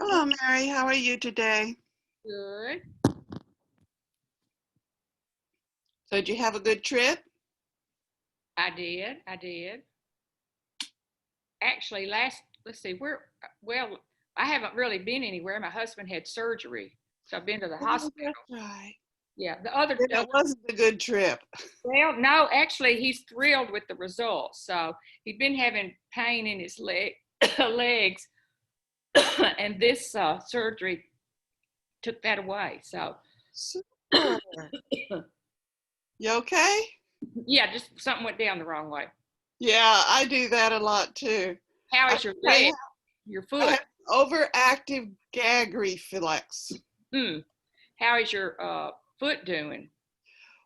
Hello, Mary. How are you today? Good. So did you have a good trip? I did. I did. Actually, let's see, well, I haven't really been anywhere. My husband had surgery, so I've been to the Oh, hospital. that's right. Yeah, the other, Then it wasn't a good trip. well, no, actually, he's thrilled with the results. So he'd been having pain in his legs, and this surgery took that away. So, Super. You okay? yeah, just something went down the wrong way. Yeah, I do that a lot too. How I, is your I, leg, your I foot? have overactive gag reflex. Hmm. How is your foot doing?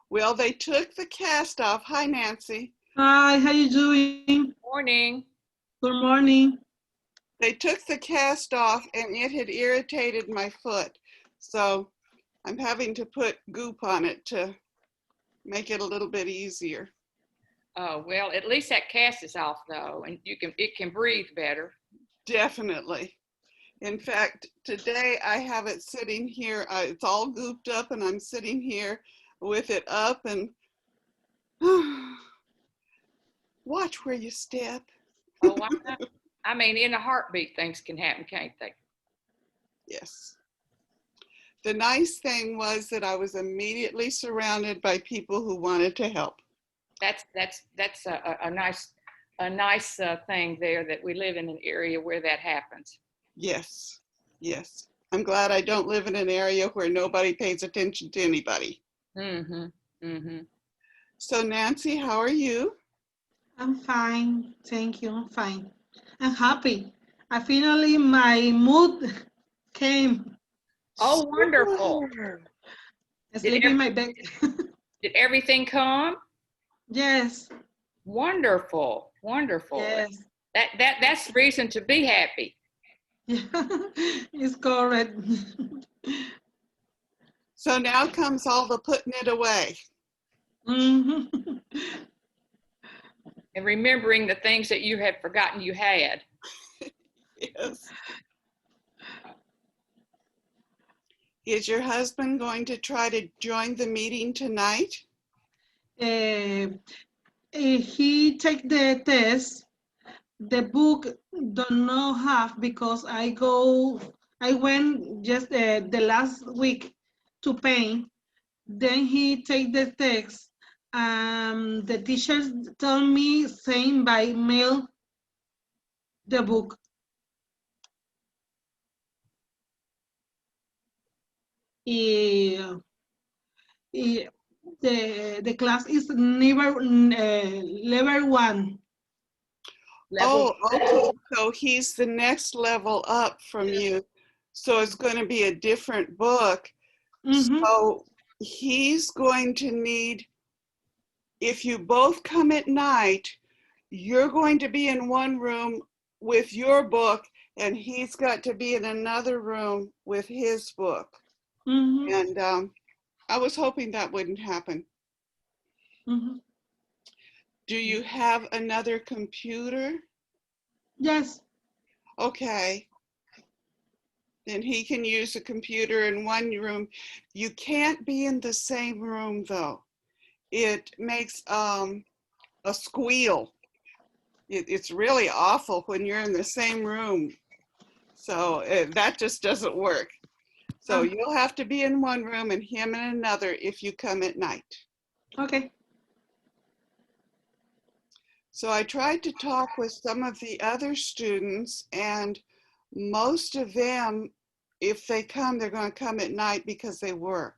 Well, they took the cast off. Hi, Nancy. Hi, how you doing? Morning. Good morning. They took the cast off and it had irritated my foot. So I'm having to put goop on it to make it a little bit easier. Oh, well, at least that cast is off though, and it can breathe better. Definitely. In fact, today I have it sitting here. It's all gooped up and I'm sitting here with it up and watch where you step. Oh, I mean, in a heartbeat, things can happen, can't they? Yes. The nice thing was that I was immediately surrounded by people who wanted to help. That's a nice thing there that we live in an area where that happens. Yes, yes. I'm glad I don't live in an area where nobody pays attention to anybody. Mm-hmm. Mm-hmm. So Nancy, how are you? I'm fine. Thank you. I'm fine. I'm happy. I finally, my mood came. Oh, wonderful. Super. I Did sleep in my bed. did everything come? Yes. Wonderful. Wonderful. Yes. That's reason to be happy. Yeah. It's correct. So now comes all the putting it away. Mhm. And remembering the things that you had forgotten you had. Yes. Is your husband going to try to join the meeting tonight? He take the test. The book don't know have because I went just the last week to paint. Then he take the text. The teachers told me same by mail the book. Y, y the class is never level 1. Level. Oh, okay. So he's the next level up from you. So it's going to be a different book. Mm-hmm. So he's going to need, if you both come at night, you're going to be in one room with your book and he's got to be in another room with his book. Mm-hmm. And I was hoping that wouldn't happen. Mm-hmm. Do you have another computer? Yes. Okay. Then he can use a computer in one room. You can't be in the same room though. It makes a squeal. It's really awful when you're in the same room. So that just doesn't work. So Oh, you'll have to be in one room and him in another if you come at night. okay. So I tried to talk with some of the other students and most of them, if they come, they're going to come at night because they work.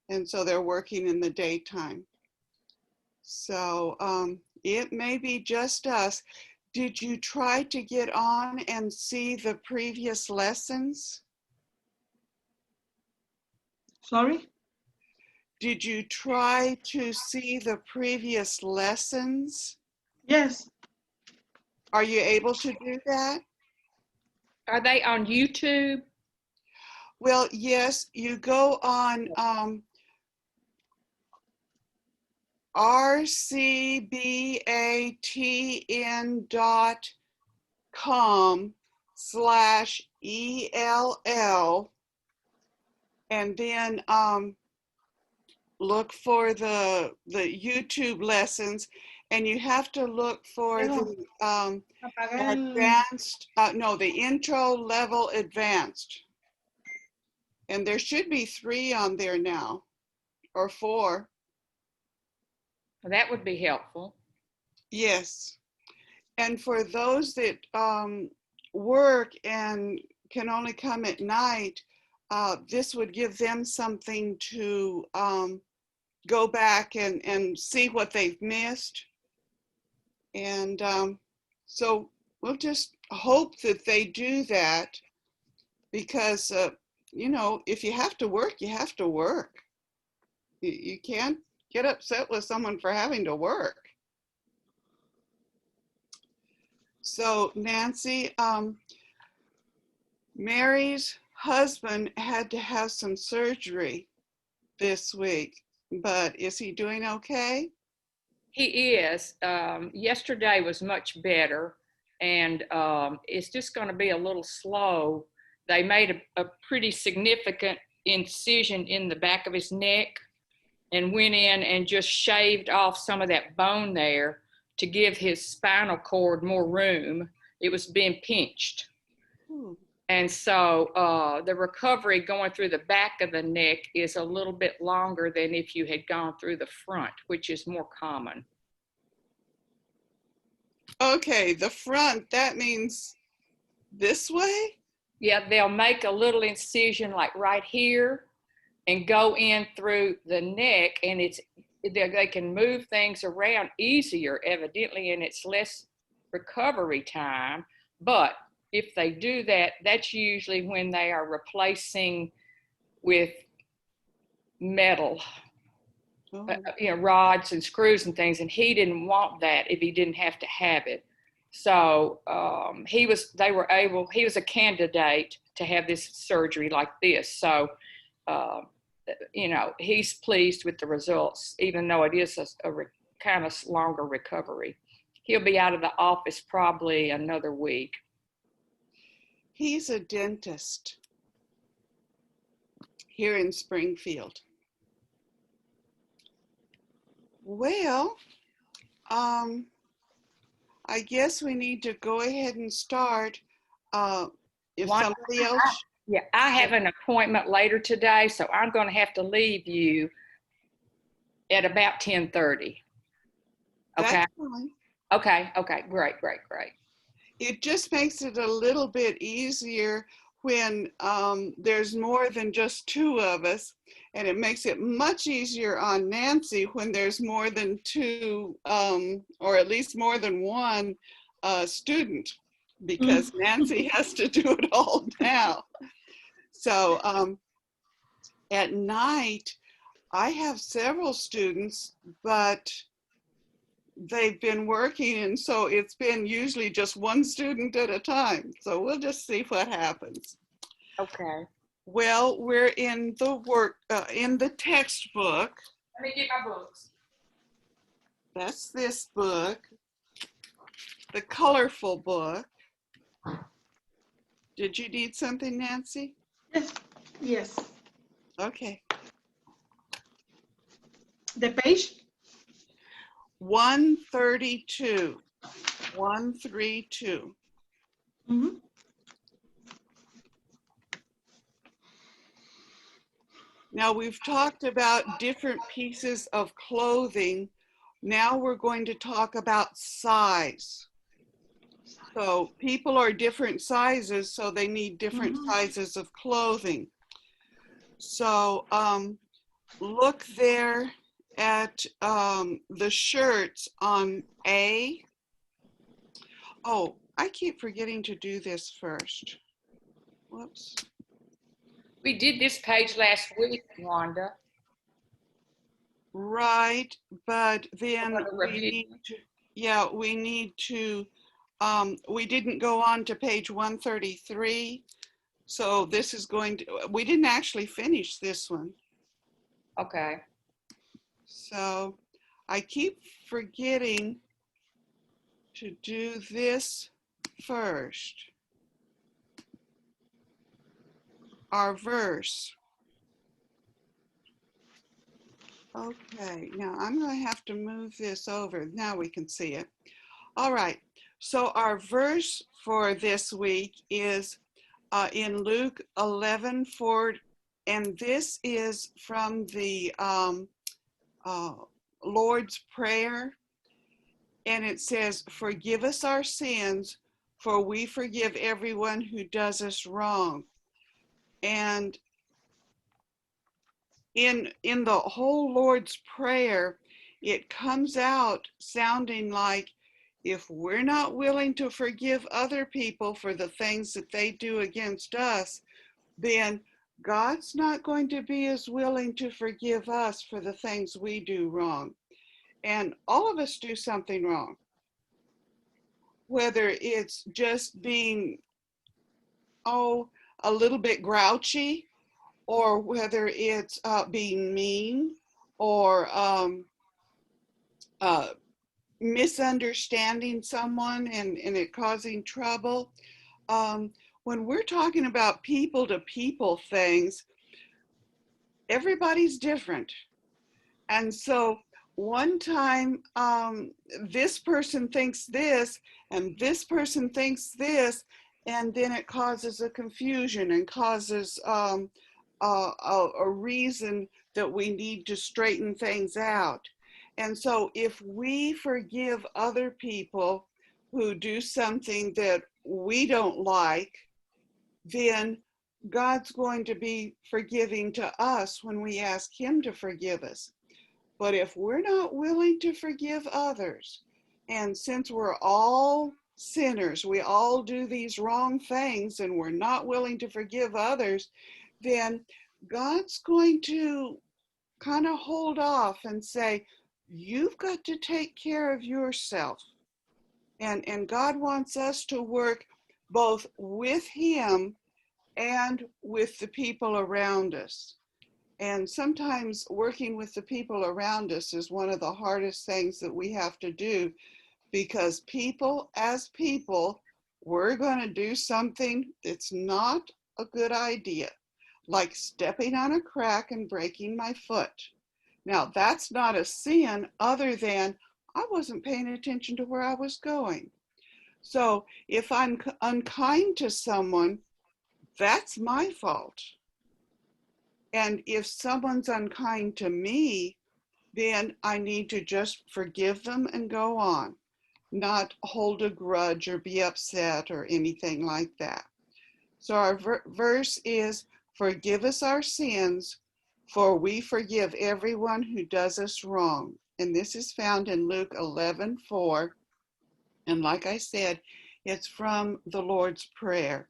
And so they're working in the daytime. So it may be just us. Did you try to get on and see the previous lessons? Sorry. Did you try to see the previous lessons? Yes. Are you able to do that? Are they on YouTube? Well, yes, you go on rcbatn.com/ ELL, and then look for the YouTube lessons, and you have to look for the advanced, no, the intro level advanced. And there should be 3 on there now, or 4. Well, that would be helpful. Yes. And for those that work and can only come at night, this would give them something to go back and see what they've missed. And so we'll just hope that they do that, because, you know, if you have to work, you have to work. You can't get upset with someone for having to work. So Nancy, Mary's husband had to have some surgery this week, but is he doing okay? He is. Yesterday was much better, and it's just going to be a little slow. They made a pretty significant incision in the back of his neck and went in and just shaved off some of that bone there to give his spinal cord more room. It was being pinched. And so the recovery going through the back of the neck is a little bit longer than if you had gone through the front, which is more common. Okay, the front, that means this way? Yeah, they'll make a little incision like right here and go in through the neck, and they can move things around easier, evidently, and it's less recovery time. But if they do that, that's usually when they are replacing with metal, you know, rods and screws and things, and he didn't want that if he didn't have to have it. So he was a candidate to have this surgery like this. So, you know, he's pleased with the results, even though it is a kind of longer recovery. He'll be out of the office probably another week. He's a dentist here in Springfield. Well, I guess we need to go ahead and start. If Wanda, somebody else. Yeah, I have an appointment later today, so I'm going to have to leave you at about 10:30. Okay. That's fine. Okay. Great. It just makes it a little bit easier when there's more than just 2 of us, and it makes it much easier on Nancy when there's more than 2, or at least more than 1 student, because Nancy has to do it all now. So at night, I have several students, but they've been working, and so it's been usually just 1 student at a time. So we'll just see what happens. Okay. Well, we're in the textbook. Let me get my books. That's this book, the colorful book. Did you need something, Nancy? Yes. Okay. The page? 132. 132. Mm-hmm. Now we've talked about different pieces of clothing. Now we're going to talk about size. So people are different sizes, so they need different sizes of clothing. So look there at the shirts on A. Oh, I keep forgetting to do this first. Whoops. We did this page last week, Wanda. Right, but then we need to, we didn't go on to page 133. So this is going to, we didn't actually finish this one. Okay. So I keep forgetting to do this first. our verse. Okay, now I'm going to have to move this over. Now we can see it. All right, so our verse for this week is in Luke 11:4, and this is from the Lord's Prayer, and it says, "Forgive us our sins, for we forgive everyone who does us wrong." And in the whole Lord's Prayer, it comes out sounding like, if we're not willing to forgive other people for the things that they do against us, then God's not going to be as willing to forgive us for the things we do wrong. And all of us do something wrong, whether it's just being, a little bit grouchy, or whether it's being mean, or misunderstanding someone and it causing trouble. When we're talking about people to people things, everybody's different. And so one time, this person thinks this, and this person thinks this, and then it causes a confusion and causes a reason that we need to straighten things out. And so if we forgive other people who do something that we don't like, then God's going to be forgiving to us when we ask Him to forgive us. But if we're not willing to forgive others, and since we're all sinners, we all do these wrong things, and we're not willing to forgive others, then God's going to kind of hold off and say, you've got to take care of yourself. And God wants us to work both with Him and with the people around us. And sometimes working with the people around us is one of the hardest things that we have to do, because people, as people, we're going to do something that's not a good idea, like stepping on a crack and breaking my foot. Now, that's not a sin other than I wasn't paying attention to where I was going. So if I'm unkind to someone, that's my fault. And if someone's unkind to me, then I need to just forgive them and go on, not hold a grudge or be upset or anything like that. So our verse is, forgive us our sins, for we forgive everyone who does us wrong. And this is found in Luke 11:4. And like I said, it's from the Lord's Prayer.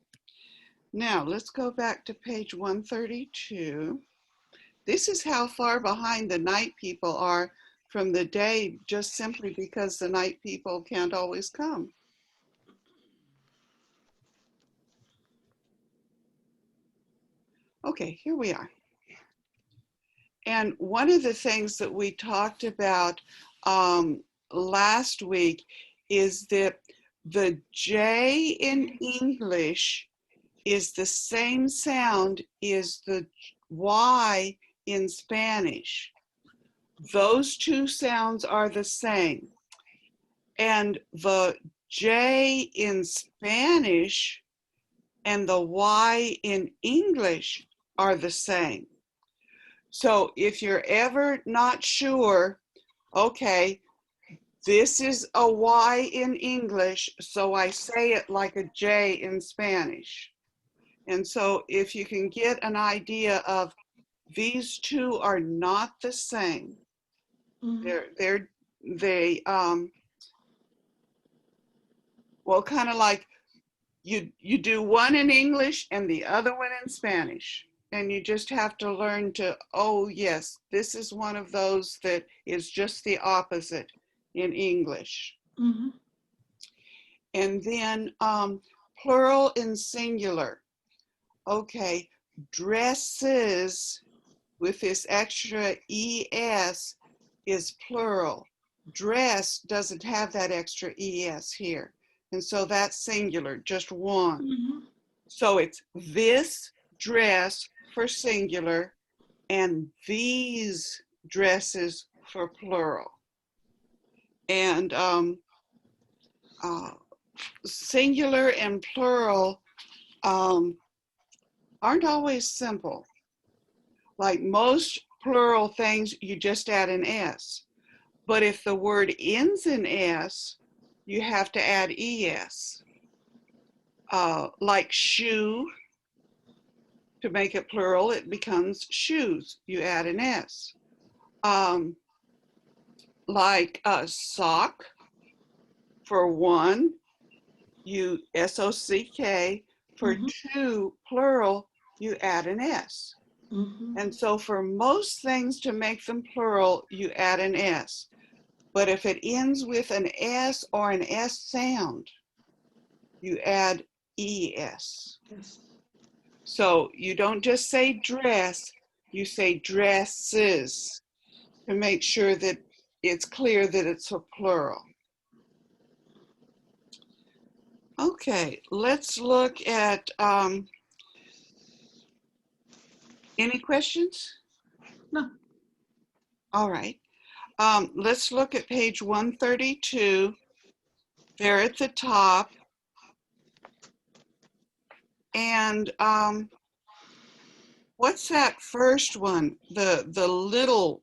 Now let's go back to page 132. This is how far behind the night people are from the day, just simply because the night people can't always come. Okay, here we are. And one of the things that we talked about last week is that the J in English is the same sound as the Y in Spanish. Those two sounds are the same. And the J in Spanish and the Y in English are the same. So if you're ever not sure, okay, this is a Y in English, so I say it like a J in Spanish. And so if you can get an idea of these two are not the same. They well, kind of like you do one in English and the other one in Spanish. And you just have to learn to, oh yes, this is one of those that is just the opposite in English. Mm-hmm. And then plural and singular. Okay, dresses with this extra ES is plural. Dress doesn't have that extra ES here. And so that's singular, just one. Mm-hmm. So it's this dress for singular and these dresses for plural. And singular and plural aren't always simple. Like most plural things, you just add an S. But if the word ends in S, you have to add ES. Like shoe, to make it plural, it becomes shoes. You add an S. Like a sock, for one, you SOCK. For two, plural, you add an S. And so for most things to make them plural, you add an S. But if it ends with an S or an S sound, you add ES. Yes. So you don't just say dress, you say dresses to make sure that it's clear that it's a plural. Okay, let's look at any questions? No. All right. Let's look at page 132. There at the top. And what's that first one? The little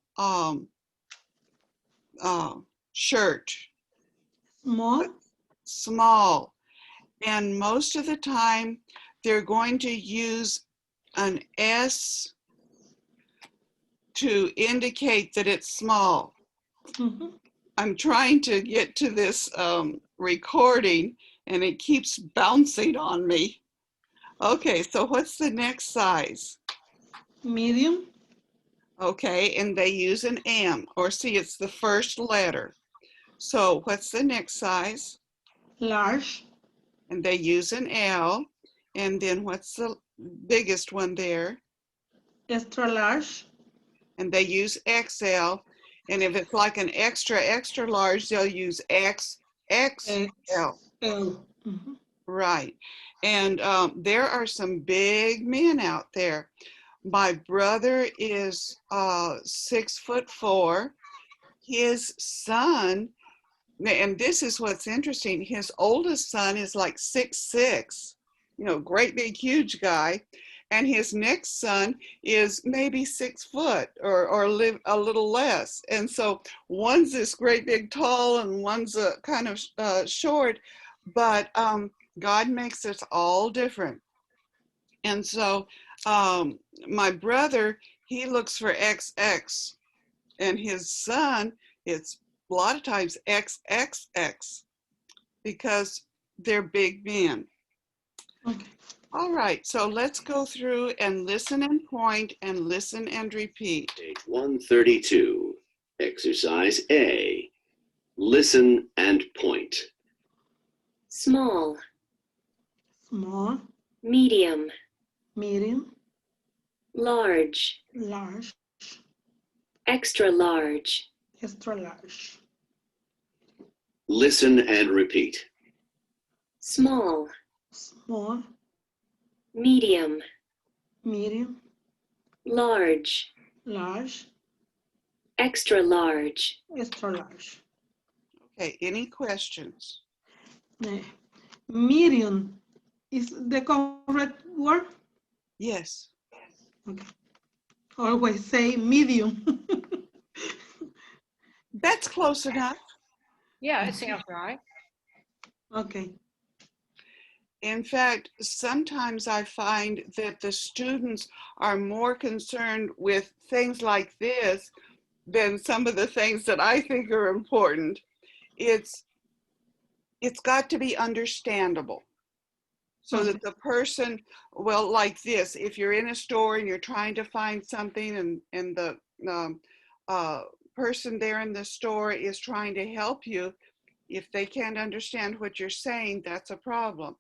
shirt. Small. Small. And most of the time, they're going to use an S to indicate that it's small. I'm trying to get to this recording and it keeps bouncing on me. Okay, so what's the next size? Medium. Okay, and they use an M, or see, it's the first letter. So what's the next size? Large. And they use an L. And then what's the biggest one there? Extra large. And they use XL. And if it's like an extra, extra large, they'll use XXL. L. Right. And there are some big men out there. My brother is 6'4". His son, and this is what's interesting, his oldest son is like 6'6", you know, great big huge guy. And his next son is maybe 6 foot or a little less. And so one's this great big tall and one's kind of short, but God makes us all different. And so my brother, he looks for XX, and his son, it's a lot of times XXX because they're big men. Okay. All right, so let's go through and listen and point and listen and repeat. Page 132, exercise A. Listen and point. Small, Small. medium, Medium. large, Large. extra large, Extra large. Listen and repeat. small, Small. medium, Medium. large, Large. extra large, Extra large. Okay, any questions? Medium is the correct word? Yes. Okay. Always say medium. That's close enough. Yeah, it sounds right. Okay. In fact, sometimes I find that the students are more concerned with things like this than some of the things that I think are important. It's got to be understandable so that the person, well, like this, if you're in a store and you're trying to find something and the person there in the store is trying to help you, if they can't understand what you're saying, that's a problem.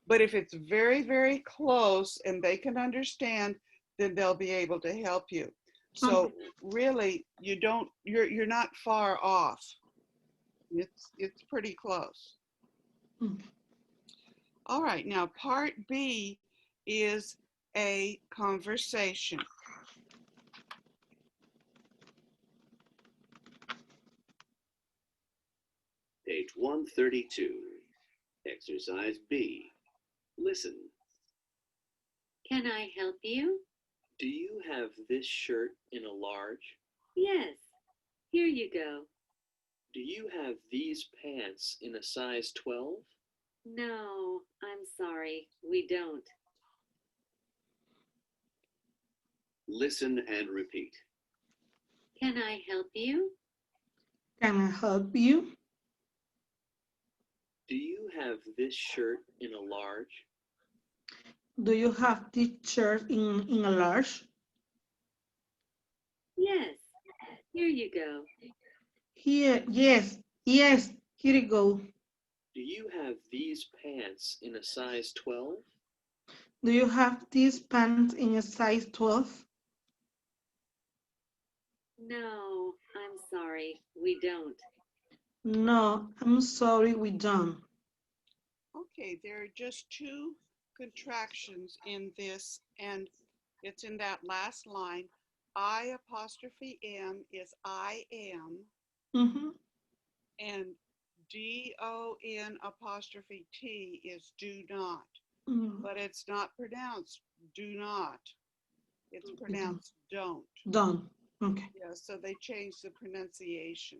But if it's very, very close and they can understand, then they'll be able to help you. So really, you're not far off. It's pretty close. All right, now part B is a conversation. Page 132. Exercise B. Listen. Can I help you? Do you have this shirt in a large? Yes. Here you go. Do you have these pants in a size 12? No, I'm sorry. We don't. Listen and repeat. Can I help you? Can I help you? Do you have this shirt in a large? Do you have this shirt in a large? Yes. Here you go. Here, yes, here you go. Do you have these pants in a size 12? Do you have these pants in a size 12? No, I'm sorry. We don't. No, I'm sorry, we don't. Okay, there are just two contractions in this, and it's in that last line. I apostrophe M is I am, Mm-hmm. and DON apostrophe T is do not, but it's not pronounced do not. It's pronounced don't. Done. Okay. Yeah, so they changed the pronunciation.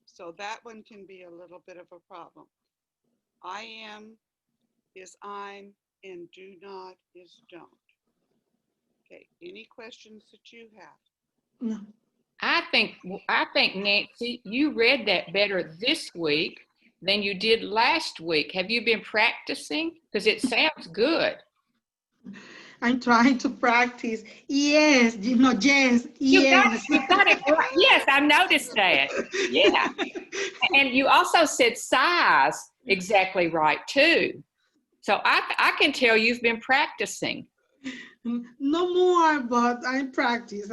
So that one can be a little bit of a problem. I am is I'm, and do not is don't. Okay, any questions that you have? No. I think Nancy, you read that better this week than you did last week. Have you been practicing? Because it sounds good. I'm trying to practice. Yes, yes, yes. You got it right. Yes, I noticed that. Yeah. And you also said size exactly right too. So I can tell you've been practicing. No more, but I'm practice.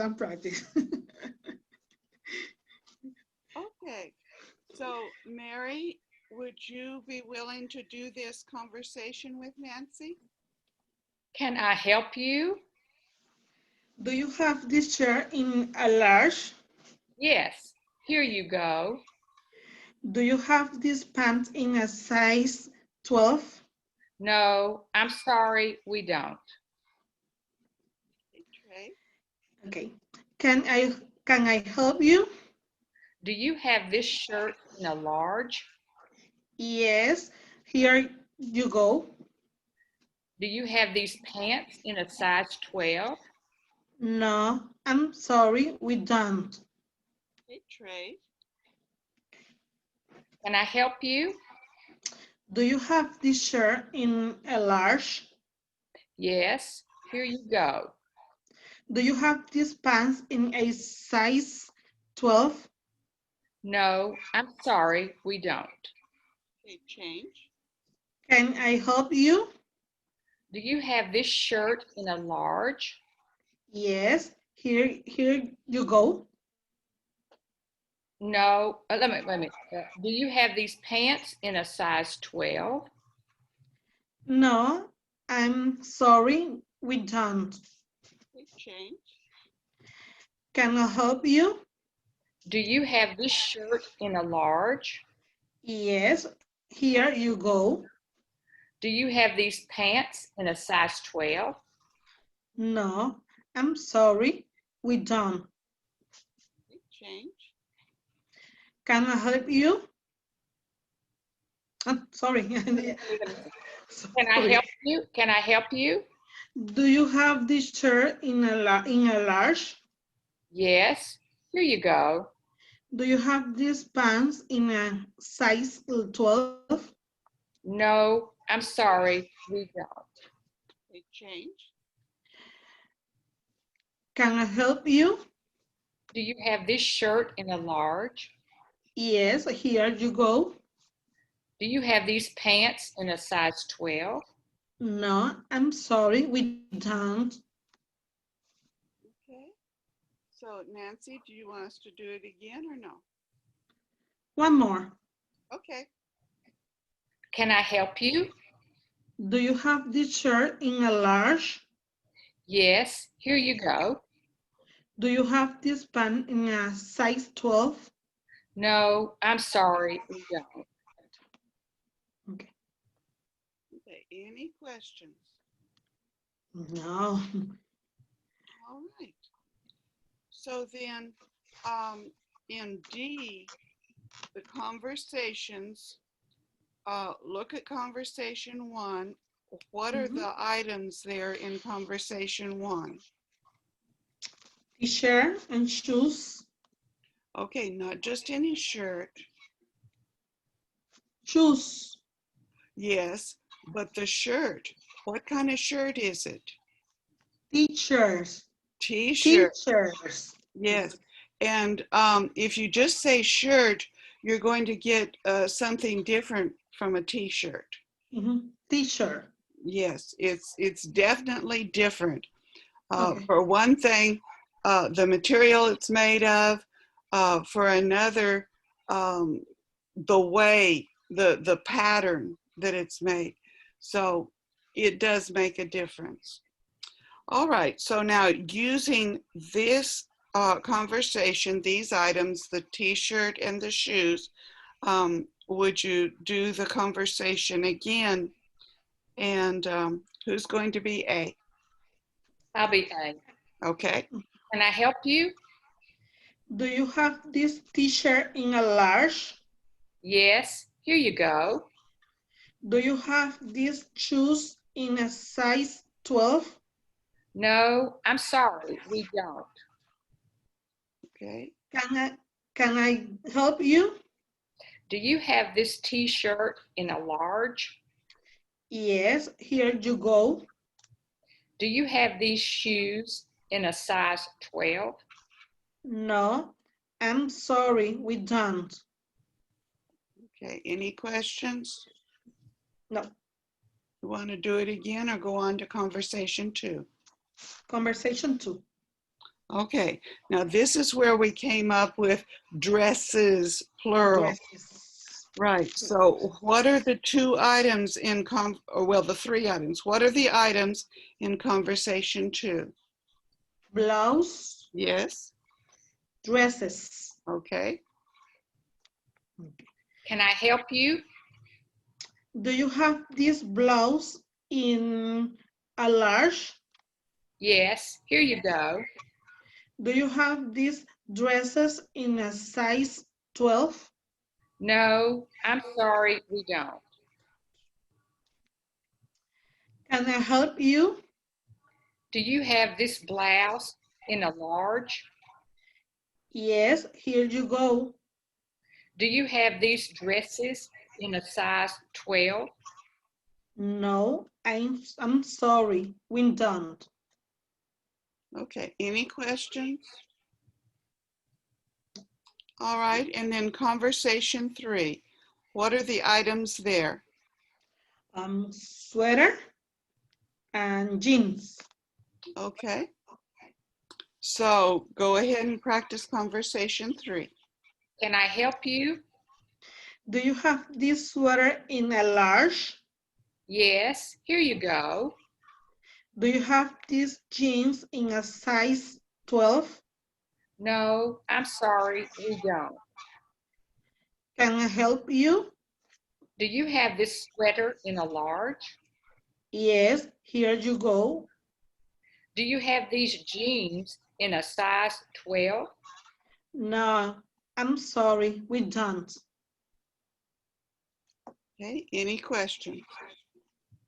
Okay, so Mary, would you be willing to do this conversation with Nancy? Can I help you? Do you have this shirt in a large? Yes, here you go. Do you have these pants in a size 12? No, I'm sorry, we don't. Okay, Okay. Can I help you? Do you have this shirt in a large? Yes. Here you go. Do you have these pants in a size 12? No, I'm sorry, we don't. hey Trey. Can I help you? Do you have this shirt in a large? Yes, here you go. Do you have these pants in a size 12? No, I'm sorry, we don't. Okay, change. Can I help you? Do you have this shirt in a large? Yes, here you go. No, let me. Do you have these pants in a size 12? No, I'm sorry, we don't. Okay, change. Can I help you? Do you have this shirt in a large? Yes, here you go. Do you have these pants in a size 12? No, I'm sorry, we don't. Okay, change. Can I help you? Sorry. Can I help you? Can I help you? Do you have this shirt in a large? Yes, here you go. Do you have these pants in a size 12? No, I'm sorry, we don't. Okay, change. Can I help you? Do you have this shirt in a large? Yes, here you go. Do you have these pants in a size 12? No, I'm sorry, we don't. Okay. So Nancy, do you want us to do it again or no? One more. Okay. Can I help you? Do you have this shirt in a large? Yes, here you go. Do you have this pen in a size 12? No, I'm sorry, we don't. Okay. Okay, any questions? No. All right. So then, in D, the conversations, look at conversation 1. What are Mhm. the items there in conversation 1? T-shirt and shoes. Okay, not just any shirt. Shoes. Yes, but the shirt. What kind of shirt is it? Teachers. T-shirt. Teachers. Yes. And if you just say shirt, you're going to get something different from a t-shirt. T-shirt. Yes, it's definitely different. Okay. For one thing, the material it's made of. For another, the way, the pattern that it's made. So it does make a difference. All right, so now using this conversation, these items, the t-shirt and the shoes, would you do the conversation again? And who's going to be A? I'll be A. Okay. Can I help you? Do you have this T-shirt in a large? Yes, here you go. Do you have these shoes in a size 12? No, I'm sorry, we don't. Okay. Can I help you? Do you have this t-shirt in a large? Yes, here you go. Do you have these shoes in a size 12? No, I'm sorry, we don't. Okay. Any questions? No. You want to do it again or go on to conversation 2? Conversation 2. Okay. Now this is where we came up with dresses, plural. Dresses. Right. So what are the 2 items in the 3 items? What are the items in conversation 2? Blouse, Yes. dresses. Okay. Can I help you? Do you have this blouse in a large? Yes, here you go. Do you have these dresses in a size 12? No, I'm sorry, we don't. Can I help you? Do you have this blouse in a large? Yes, here you go. Do you have these dresses in a size 12? No, I'm sorry, we don't. Okay. Any questions? All right. And then conversation 3. What are the items there? Sweater and jeans. Okay. So go ahead and practice conversation 3. Can I help you? Do you have this sweater in a large? Yes, here you go. Do you have these jeans in a size 12? No, I'm sorry, we don't. Can I help you? Do you have this sweater in a large? Yes, here you go. Do you have these jeans in a size 12? No, I'm sorry, we don't. Okay. Any questions?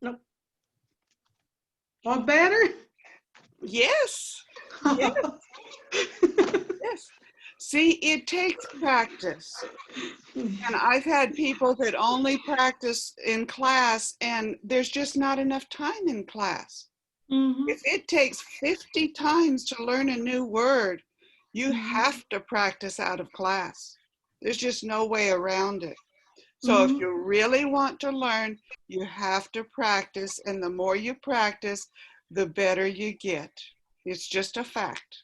No. Or better? Yes. Yes. Yes. See, it takes practice. And I've had people that only practice in class and there's just not enough time in class. Mhm. If it takes 50 times to learn a new word, you have to practice out of class. There's just no way around it. So if Mhm. you really want to learn, you have to practice. And the more you practice, the better you get. It's just a fact.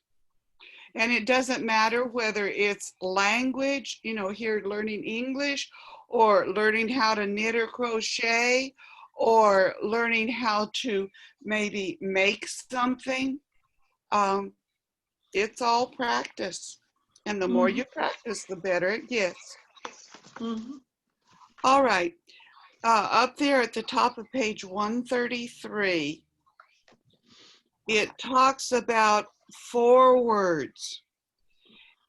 And it doesn't matter whether it's language, here learning English or learning how to knit or crochet or learning how to maybe make something. It's all practice. And the more you practice, the better it gets. Mhm. All right. Up there at the top of page 133, it talks about 4 words.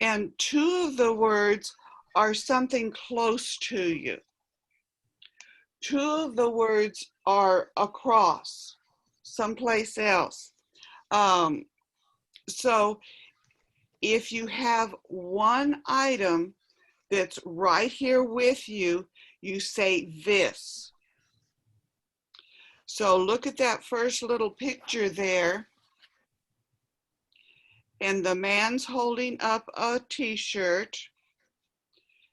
And 2 of the words are something close to you. 2 of the words are across, someplace else. So if you have one item that's right here with you, you say this. So look at that first little picture there. And the man's holding up a t-shirt.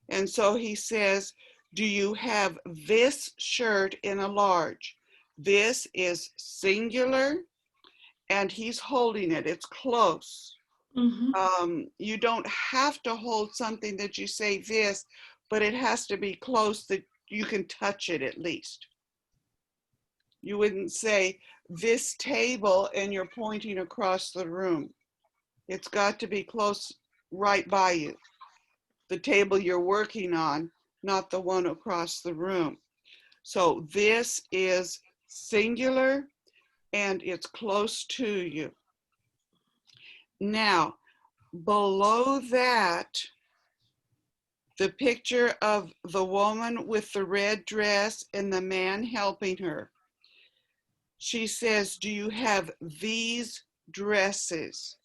And so he says, do you have this shirt in a large? This is singular, and he's holding it. It's close. You don't have to hold something that you say this, but it has to be close that you can touch it at least. You wouldn't say this table and you're pointing across the room. It's got to be close right by you. The table you're working on, not the one across the room. So this is singular and it's close to you. Now, below that, the picture of the woman with the red dress and the man helping her. She says, do you have these dresses?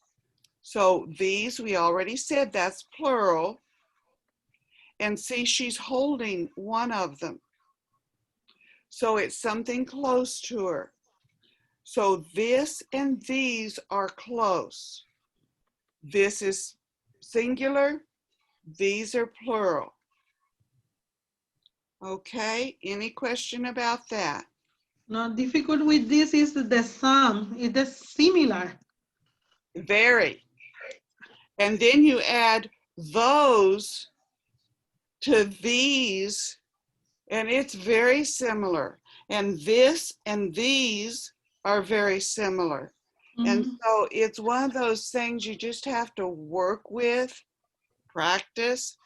So these, we already said that's plural. And see, she's holding one of them. So it's something close to her. So this and these are close. This is singular. These are plural. Okay, any question about that? No, difficult with this is the sum. It is similar. Very. And then you add those to these, and it's very similar. And this and these are very similar. And so it's one of those things you just have to work with, practice,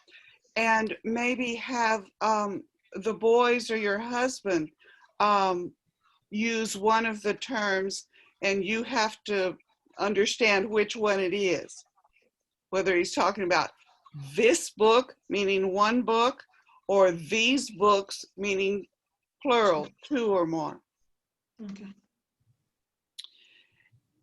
and maybe have the boys or your husband use one of the terms, and you have to understand which one it is. Whether he's talking about this book, meaning one book, or these books, meaning plural, 2 or more. Okay.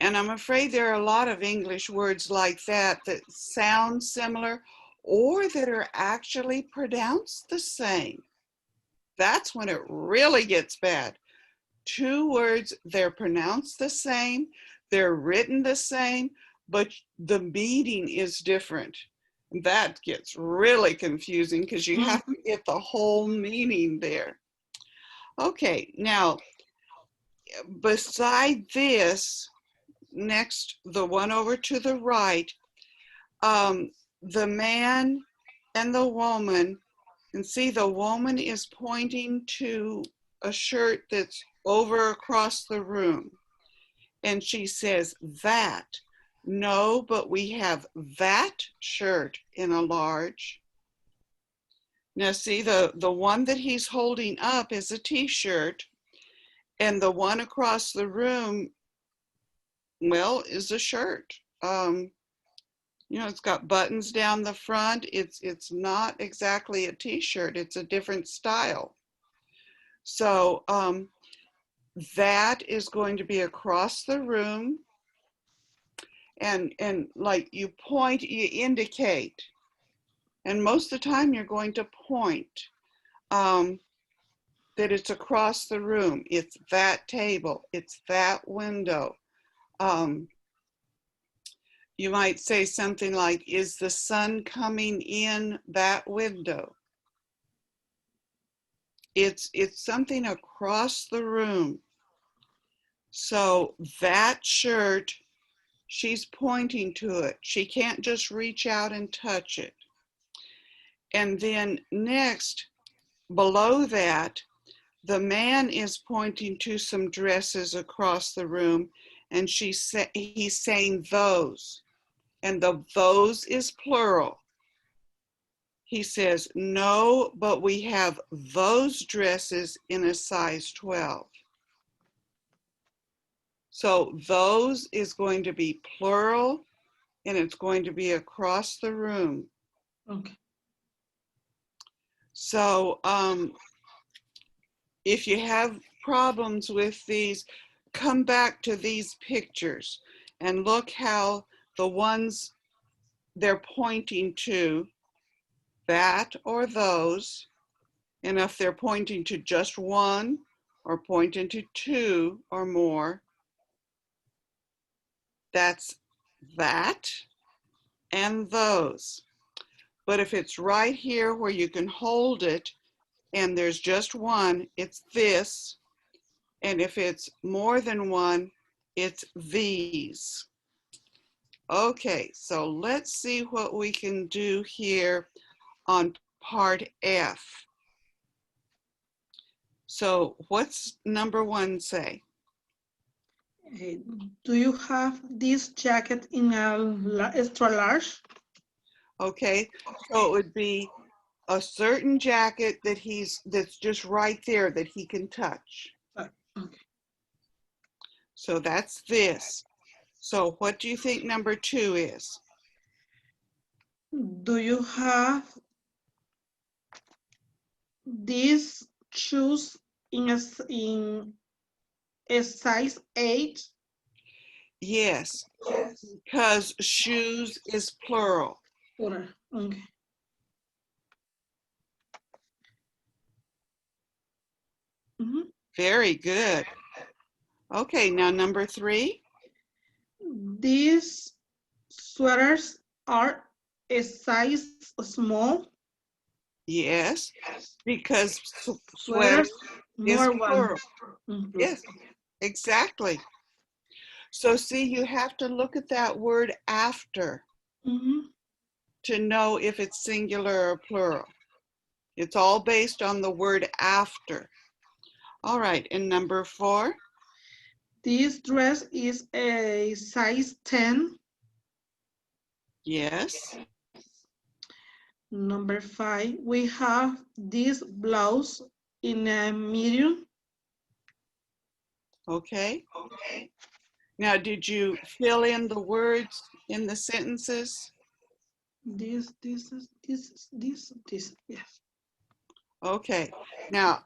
And I'm afraid there are a lot of English words like that that sound similar or that are actually pronounced the same. That's when it really gets bad. 2 words, they're pronounced the same, they're written the same, but the meaning is different. That gets really confusing because you have to get the whole meaning there. Okay, now, beside this, next, the one over to the right, the man and the woman, and see the woman is pointing to a shirt that's over across the room. And she says, that. No, but we have that shirt in a large. Now see, the one that he's holding up is a t-shirt, and the one across the room, well, is a shirt. You know, it's got buttons down the front. It's not exactly a t-shirt. It's a different style. So that is going to be across the room. And like you point, you indicate. And most of the time you're going to point that it's across the room. It's that table. It's that window. You might say something like, is the sun coming in that window? It's something across the room. So that shirt, she's pointing to it. She can't just reach out and touch it. And then next, below that, The man is pointing to some dresses across the room, and he's saying those, and the those is plural. He says, no, but we have those dresses in a size 12. So those is going to be plural, and it's going to be across the room. Okay. So if you have problems with these, come back to these pictures and look how the ones they're pointing to, that or those, and if they're pointing to just one or pointing to two or more, that's that and those. But if it's right here where you can hold it and there's just one, it's this. And if it's more than one, it's these. Okay, so let's see what we can do here on part F. So what's number 1 say? Do you have this jacket in a extra large? Okay, so it would be a certain jacket that's just right there that he can touch. Okay. So that's this. So what do you think number 2 is? Do you have these shoes in a size 8? Yes, because shoes is plural. Okay. Mhm. Very good. Okay, now number 3. These sweaters are a size small. Yes, because sweater Sweaters, is more one. plural. Yes, exactly. So see, you have to look at that word after to know if it's singular or plural. It's all based on the word after. All right, and number 4. This dress is a size 10. Yes. Number 5, we have this blouse in a medium. Okay. Now, did you fill in the words in the sentences? This, yes. Okay. Now,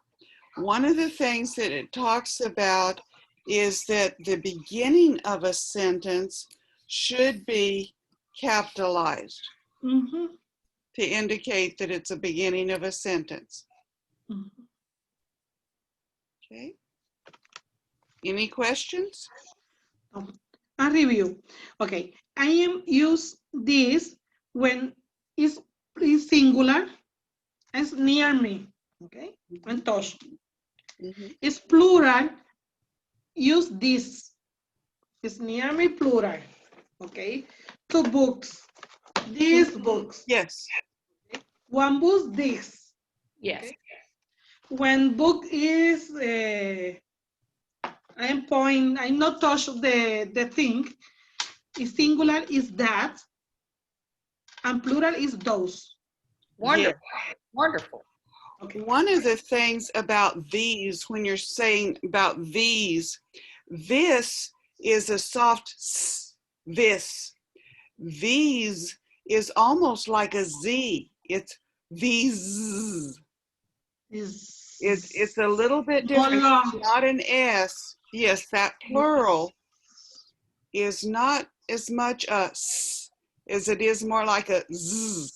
one of the things that it talks about is that the beginning of a sentence should be capitalized to indicate that it's a beginning of a sentence. Okay. Any questions? A review. Okay, I am use this when it's singular, it's near me. Okay, and touch. It's plural, use this. It's near me, plural. Okay, 2 books. These books. Yes. One book, this. Yes. Okay? When book is, I not touch the thing. Is singular is that, and plural is those. Wonderful. Yeah. Wonderful. Okay. One of the things about these, when you're saying about these, this is a soft s, this. These is almost like a Z. It's these. It's a little bit different. Not an S. Yes, that plural is not as much a s as it is more like a z.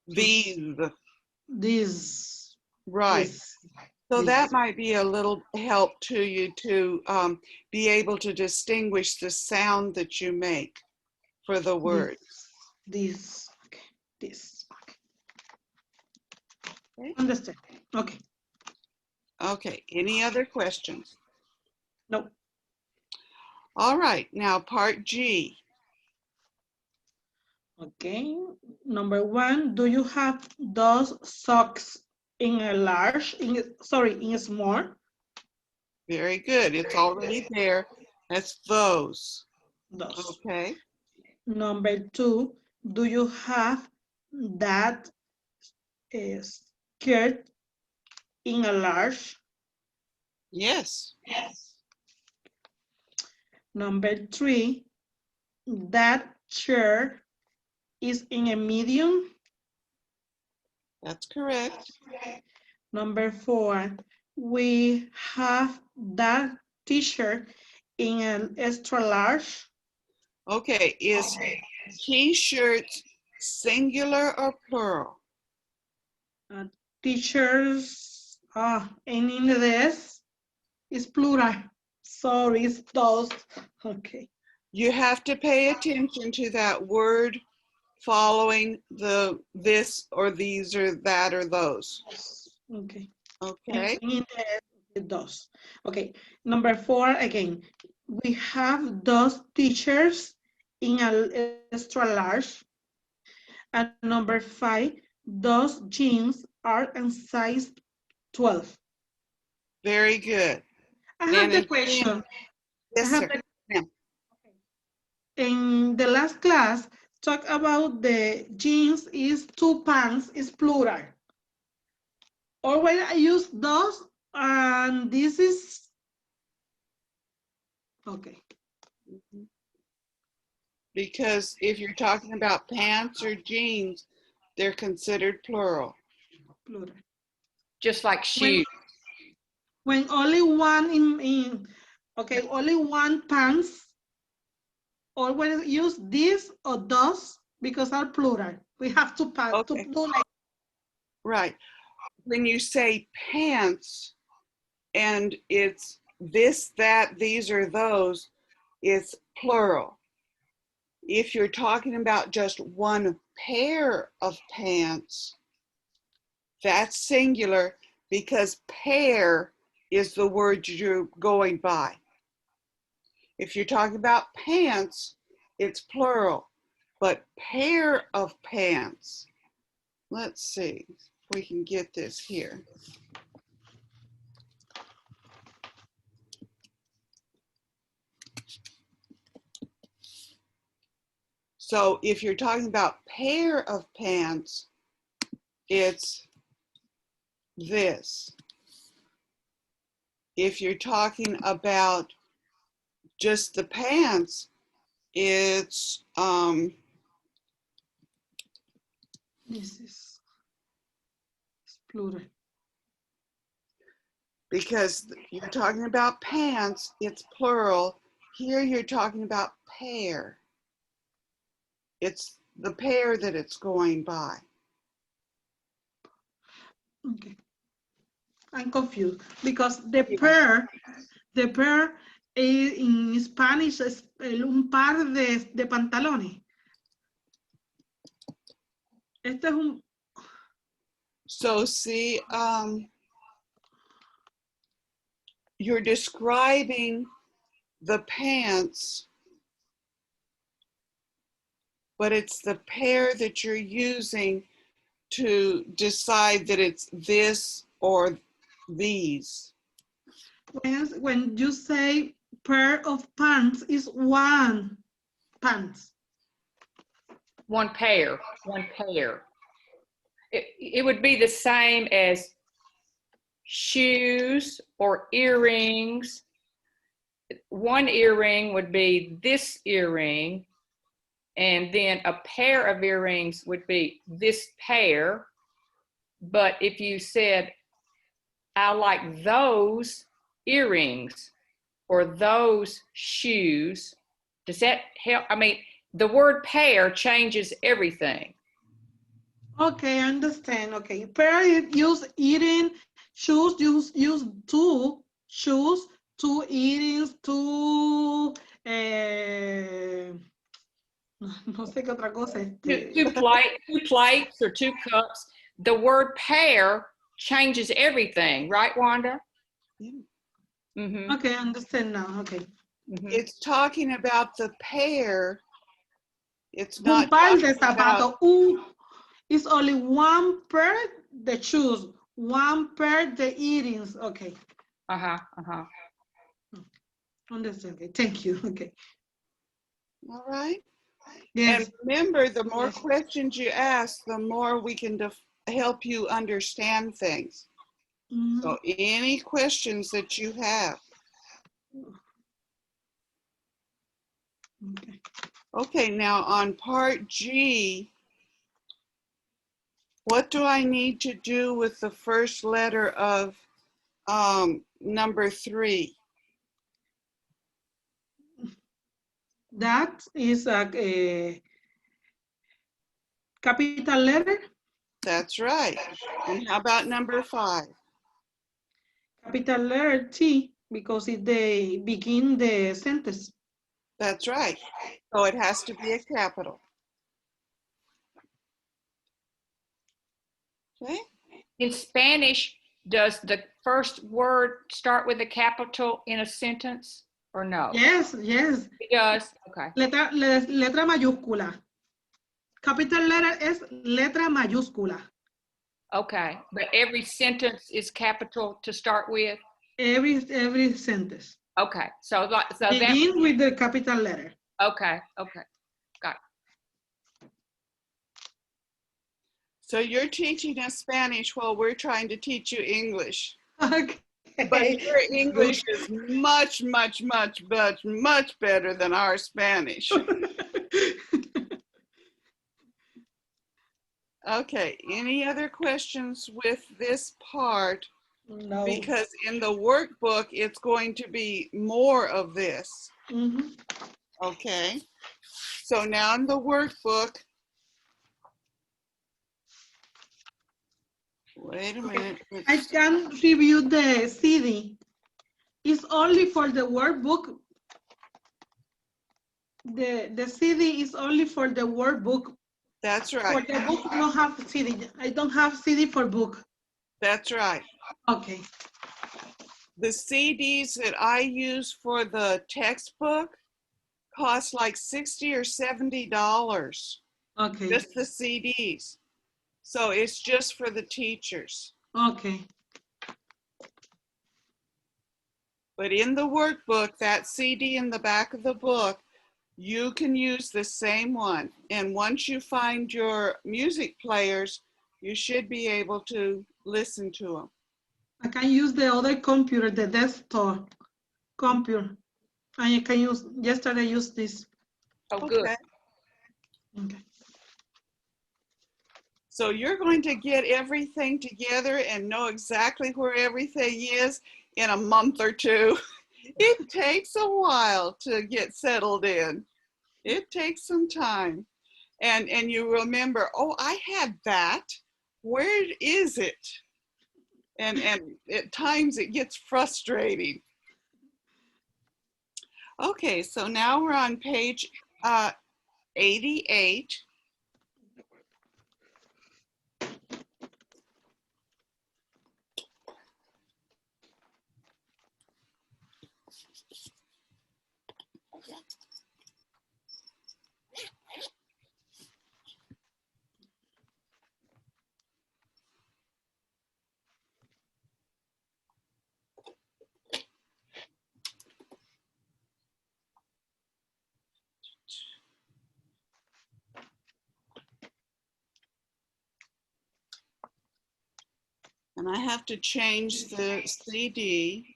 These. This. Right. This. So This. that might be a little help to you to be able to distinguish the sound that you make for the word. This. Okay. This. Okay. Understand. Okay. Okay. Any other questions? No. All right. Now part G. Okay. Number 1, do you have those socks in a large, in a small. Very good. It's already there. That's those. Those. Okay. Number 2, do you have that skirt in a large? Yes. Number 3, that shirt is in a medium. That's correct. Number 4, we have that t-shirt in an extra large. Okay. Is t-shirts singular or plural? T-shirts, in English is plural. Sorry, it's those. Okay. You have to pay attention to that word following the this or these or that or those. Okay. Okay. In English, those. Okay. Number 4 again. We have those t-shirts in an extra large. And number 5, those jeans are in size 12. Very good. I have And the again, question. yes, I have sir. Ma'am. In the last class, talk about the jeans is 2 pants is plural. Always I use those, and this is okay. Because if you're talking about pants or jeans, they're considered plural. Plural. Just like shoes. When only one only one pants, always use this or those because are plural. We have to Okay. do like Right. When you say pants and it's this, that, these, or those, it's plural. If you're talking about just one pair of pants, that's singular because pair is the word you're going by. If you're talking about pants, it's plural, but pair of pants. Let's see if we can get this here. So if you're talking about pair of pants, it's this. If you're talking about just the pants, it's this is plural. because you're talking about pants, it's plural. Here you're talking about pair. It's the pair that it's going by. Okay. I'm confused because the pair in Spanish es un par de pantalones. Este es un So see, you're describing the pants, but it's the pair that you're using to decide that it's this or these. when you say pair of pants is one pants. One pair. It would be the same as shoes or earrings. One earring would be this earring, and then a pair of earrings would be this pair. But if you said, I like those earrings or those shoes, does that help? I mean, the word pair changes everything. Okay, I understand. Okay, pair use eating shoes. Use 2 shoes, 2 earrings, 2 no sé qué otra cosa. Two plates or 2 cups. The word pair changes everything, right, Wanda? Yeah. Mm-hmm. Okay, I understand now. Okay. Mm-hmm. It's talking about the pair. It's Un not par de talking about, zapatos. It's only one pair the shoes. One per the eatings. Okay, understand. Okay, thank you. Okay. All right. Yes. And remember, the more Yes. questions you ask, the more we can help you understand things. Mhm. So any questions that you have. Okay. Okay, now on part G, what do I need to do with the first letter of number 3? That is a capital letter. That's right. And how about number 5? Capital letter T because it they begin the sentence. That's right. So it has to be a capital. Okay? In Spanish, does the first word start with a capital in a sentence or no? Yes, yes. It does. Okay. Letra mayúscula. Capital letter es letra mayúscula. Okay. But every sentence is capital to start with? Every sentence. Okay. So that Begin with the capital letter. okay. Got it. So you're teaching us Spanish while we're trying to teach you English. Okay. But your English is much, much, much, much, much better than our Spanish. Okay, any other questions with this part? No. Because in the workbook, it's going to be more of this. Mhm. Okay, so now in the workbook, wait a minute. I can review the CD. It's only for the workbook. The CD is only for the workbook. That's For right. the book, I don't have CD. I don't have CD for book. That's right. Okay. The CDs that I use for the textbook cost like $60 or $70. Okay. Just the CDs. So it's just for the teachers. Okay. But in the workbook, that CD in the back of the book, you can use the same one. And once you find your music players, you should be able to listen to them. I can use the other computer, the desktop computer. I can use, yesterday I used this. Oh, good. Okay. Okay. So you're going to get everything together and know exactly where everything is in a month or two. It takes a while to get settled in. It takes some time. And you remember, oh, I had that. Where is it? And at times it gets frustrating. Okay, so now we're on page 88. And I have to change the CD.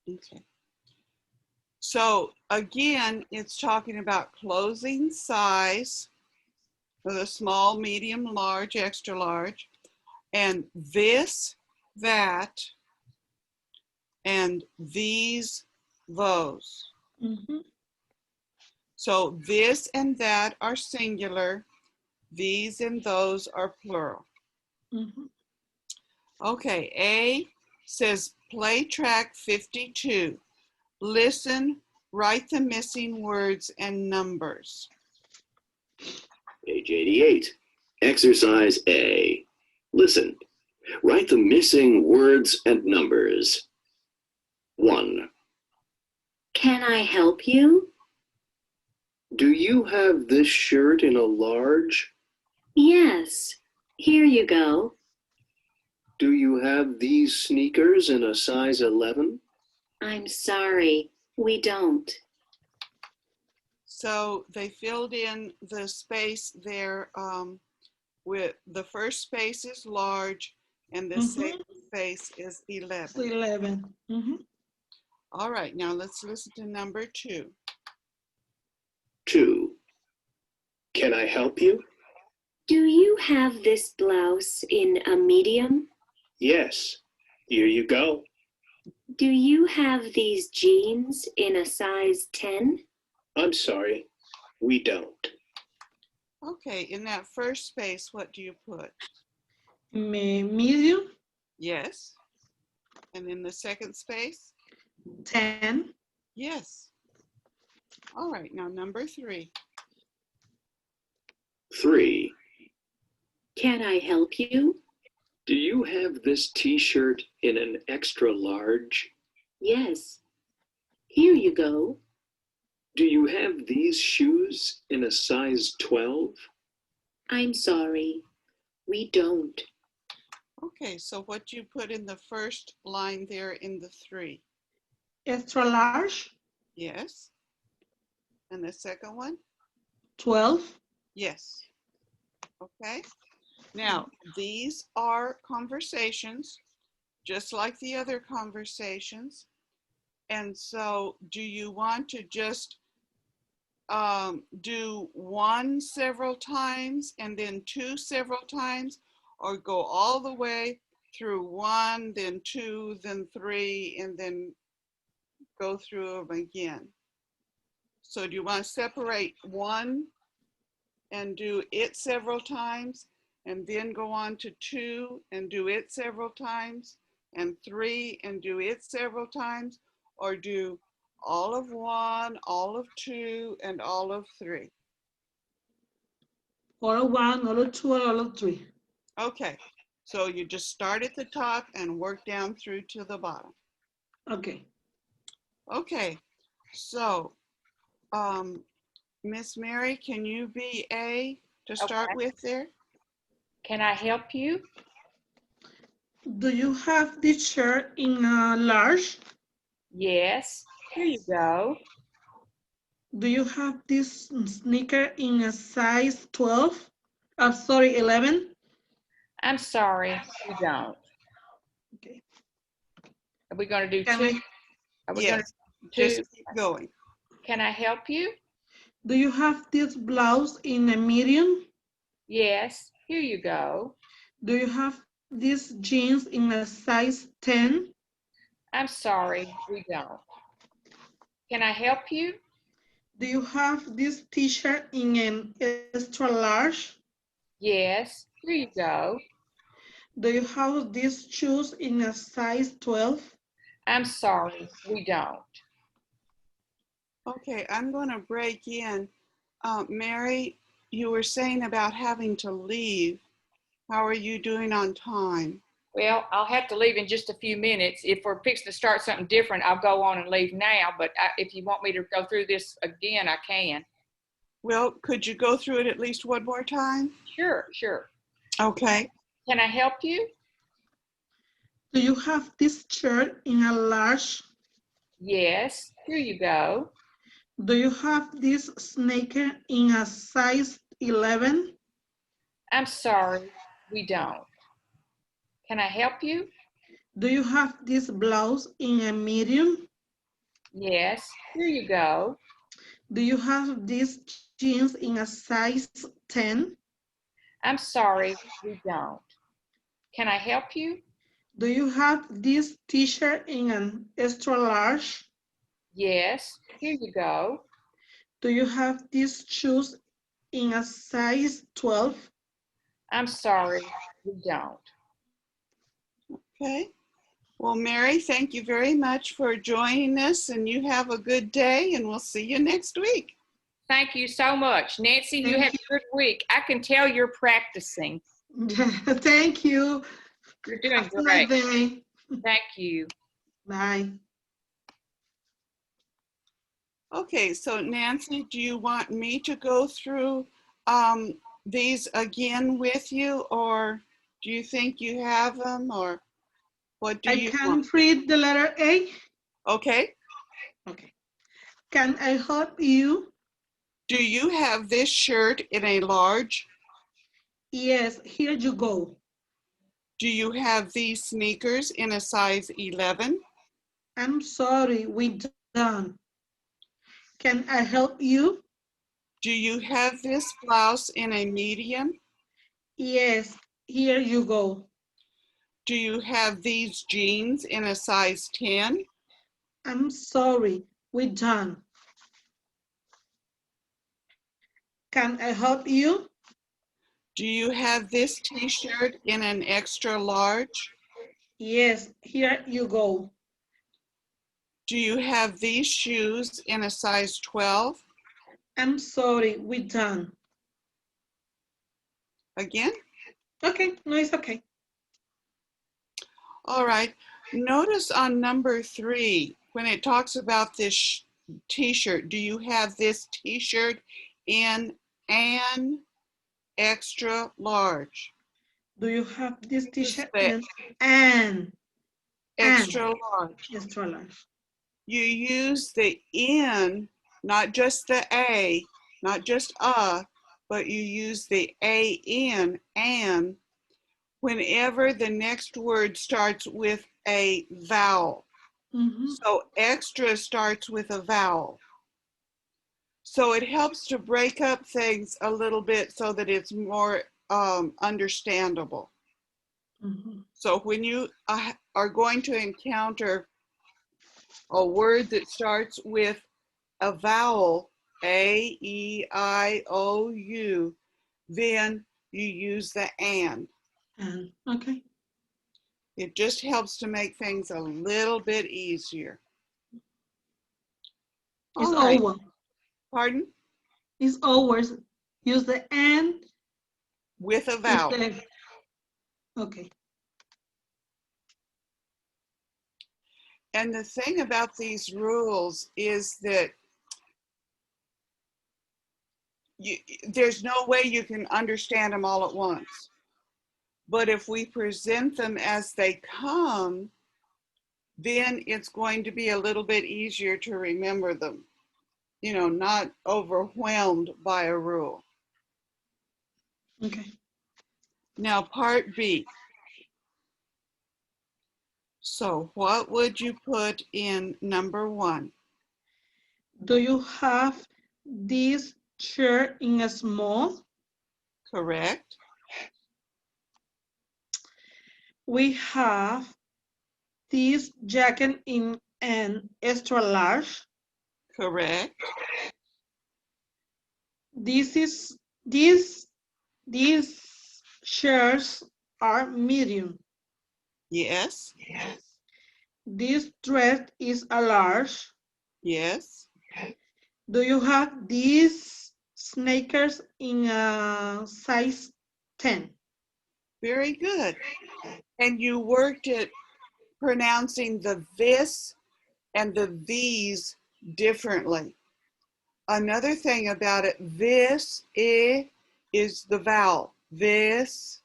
Okay. So again, it's talking about closing size for the small, medium, large, extra large, and this, that, and these, those. Mm-hmm. So this and that are singular, these and those are plural. Mm-hmm. Okay, A says play track 52. Listen, write the missing words and numbers. Page 88. Exercise A. Listen. Write the missing words and numbers. 1. Can I help you? Do you have this shirt in a large? Yes. Here you go. Do you have these sneakers in a size 11? I'm sorry, we don't. So they filled in the space there with the first space is large and the second space is 11. So 11. All right, now let's listen to number 2. 2. Can I help you? Do you have this blouse in a medium? Yes. Here you go. Do you have these jeans in a size 10? I'm sorry. We don't. Okay, in that first space, what do you put? Medium, Yes. And in the second space? 10. Yes. All right, now number 3. 3. Can I help you? Do you have this t-shirt in an extra large? Yes. Here you go. Do you have these shoes in a size 12? I'm sorry, we don't. Okay, so what do you put in the first line there in the 3? Extra large, Yes. And the second one? 12. Yes. Okay. Now, these are conversations, just like the other conversations. And so do you want to just do 1 several times and then 2 several times, or go all the way through 1, then 2, then 3, and then go through them again? So do you want to separate 1 and do it several times, and then go on to 2 and do it several times, and 3 and do it several times, or do all of 1, all of 2, and all of 3? All of 1, all of 2, all of 3. Okay, so you just start at the top and work down through to the bottom. Okay. Okay, so Miss Mary, can you be A to start Okay. with there? Can I help you? Do you have this shirt in a large? Yes. Here you go. Do you have this sneaker in a size 12? I'm sorry, 11? I'm sorry, we don't. Okay. Are we going to do Can 2? I, Are we going Yes, to do 2? just keep going. Can I help you? do you have this blouse in a medium? Yes. Here you go. Do you have these jeans in a size 10? I'm sorry, we don't. Can I help you? Do you have this t-shirt in an extra large? Yes. Here you go. Do you have these shoes in a size 12? I'm sorry, we don't. Okay, I'm going to break in. Mary, you were saying about having to leave. How are you doing on time? Well, I'll have to leave in just a few minutes. If we're fixing to start something different, I'll go on and leave now. But if you want me to go through this again, I can. Well, could you go through it at least one more time? Sure, sure. Okay. Can I help you? Do you have this shirt in a large? Yes. Here you go. Do you have this sneaker in a size 11? I'm sorry, we don't. Can I help you? Do you have this blouse in a medium? Yes. Here you go. Do you have these jeans in a size 10? I'm sorry, we don't. Can I help you? Do you have this t-shirt in an extra large? Yes. Here you go. Do you have these shoes in a size 12? I'm sorry, we don't. Okay. Well, Mary, thank you very much for joining us, and you have a good day, and we'll see you next week. Thank you so much. Nancy, you Thank have a good week. I can tell you're practicing. Thank you. You're doing Have a nice great. day. Thank you. Bye. Okay, so Nancy, do you want me to go through these again with you, or do you think you have them, or what do I you can want? read the letter A. Okay, Okay. Can I help you? do you have this shirt in a large? Yes, here you go. Do you have these sneakers in a size 11? I'm sorry, we don't. Can I help you? Do you have this blouse in a medium? Yes, here you go. Do you have these jeans in a size 10? I'm sorry, we don't. Can I help you? Do you have this t-shirt in an extra large? Yes, here you go. Do you have these shoes in a size 12? I'm sorry, we don't. Again? Okay, no, it's okay. All right. Notice on number 3, when it talks about this t-shirt, do you have this t-shirt in an extra large? Do you have this Use t-shirt the in an extra large. extra large? You use the in, not just the a, not just but you use the a in and whenever the next word starts with a vowel. Mm-hmm. So extra starts with a vowel. So it helps to break up things a little bit so that it's more understandable. Mm-hmm. So when you are going to encounter a word that starts with a vowel, A, E, I, O, U, then you use the and. And okay, It just helps to make things a little bit easier. it's All right, over. pardon? It's always use the and With a vowel. instead. Okay. And the thing about these rules is that there's no way you can understand them all at once. But if we present them as they come, then it's going to be a little bit easier to remember them. You know, not overwhelmed by a rule. Okay. Now, part B. So what would you put in number 1? Do you have this shirt in a small? Correct? We have this jacket in an extra large. Correct? These shirts are medium. Yes? This dress is a large. Yes? Do you have these sneakers in a size 10? Very good. And you worked at pronouncing the this and the these differently. Another thing about it, this is the vowel. This,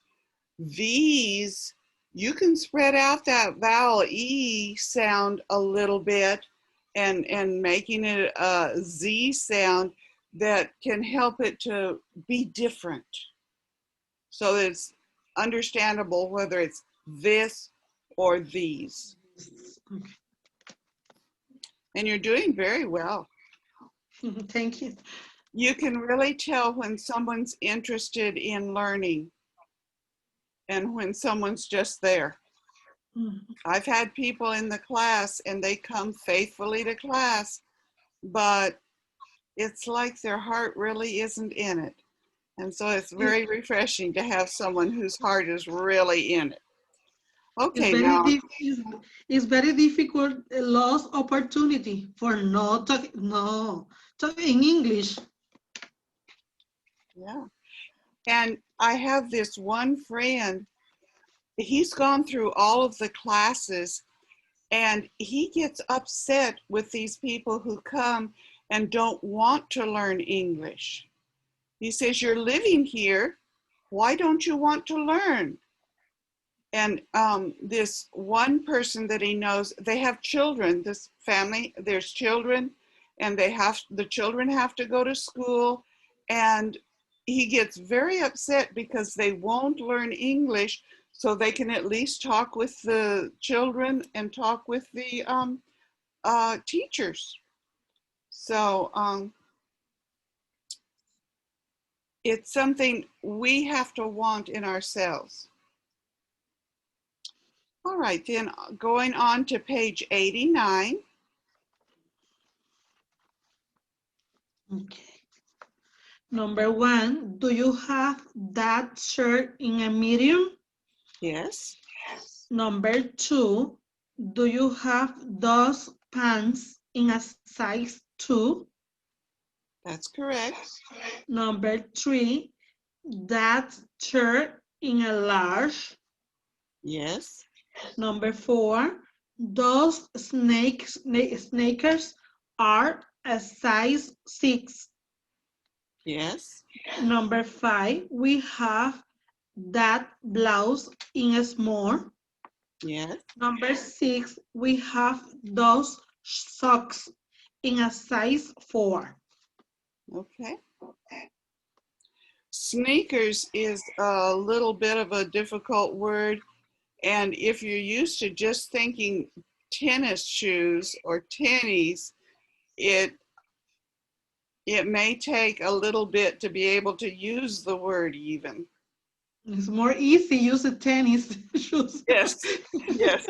these, you can spread out that vowel E sound a little bit and making it a Z sound that can help it to be different. So it's understandable whether it's this or these. Okay. And you're doing very well. Thank you. You can really tell when someone's interested in learning and when someone's just there. I've had people in the class and they come faithfully to class, but it's like their heart really isn't in it. And so it's very refreshing to have someone whose heart is really in it. Okay, now. It's very difficult, lost opportunity for talking English. Yeah. And I have this one friend, he's gone through all of the classes and he gets upset with these people who come and don't want to learn English. He says, you're living here. Why don't you want to learn? And this one person that he knows, they have children, this family, there's children, and the children have to go to school. And he gets very upset because they won't learn English, so they can at least talk with the children and talk with the teachers. So it's something we have to want in ourselves. All right, then going on to page 89. Okay. Number 1, do you have that shirt in a medium? Yes, Number 2, do you have those pants in a size 2? that's correct. Number 3, that shirt in a large. Yes, Number 4, those sneakers are a size 6. yes, Number 5, we have that blouse in a small. yes, Number 6, we have those socks in a size 4. okay. Sneakers is a little bit of a difficult word. And if you're used to just thinking tennis shoes or tennies, it may take a little bit to be able to use the word even. It's more easy use the tennis shoes. Yes, yes.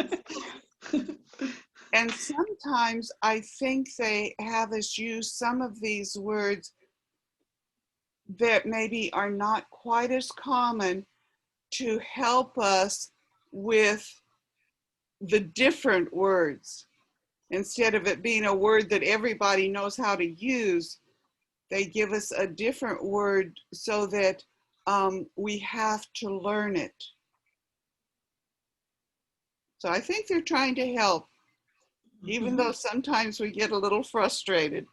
And sometimes I think they have us use some of these words that maybe are not quite as common to help us with the different words. Instead of it being a word that everybody knows how to use, they give us a different word so that we have to learn it. So I think they're trying to help, even though sometimes we get a little frustrated.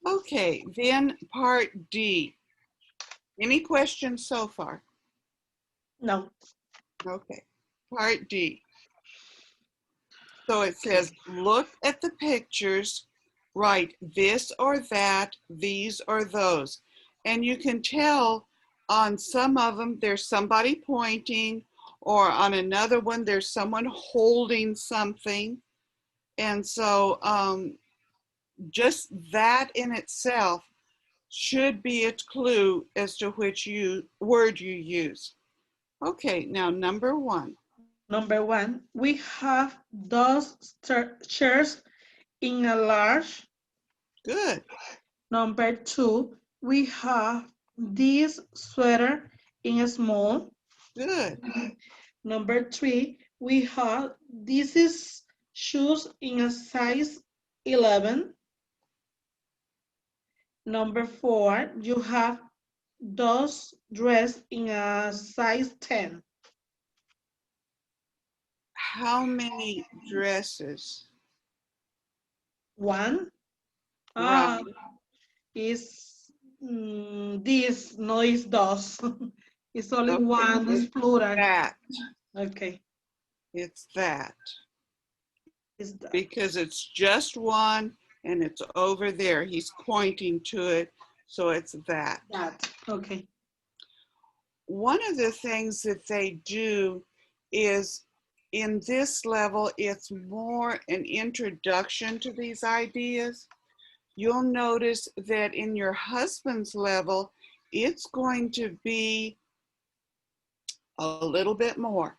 Okay, then part D. Any questions so far? No. Okay, part D. So it says, look at the pictures, write this or that, these or those. And you can tell on some of them, there's somebody pointing, or on another one, there's someone holding something. And so just that in itself should be a clue as to which word you use. Okay, now number 1. Number 1, we have those shirts in a large. Good, Number 2, we have this sweater in a small. good, Number 3, we have these shoes in a size 11. Number 4, you have those dress in a size 10. how many dresses? 1 Right, is this, no is those. It's only okay, one, it's plural. that, Okay, it's that, it's that. because it's just one and it's over there. He's pointing to it, so it's that. That, okay. One of the things that they do is in this level, it's more an introduction to these ideas. You'll notice that in your husband's level, it's going to be a little bit more.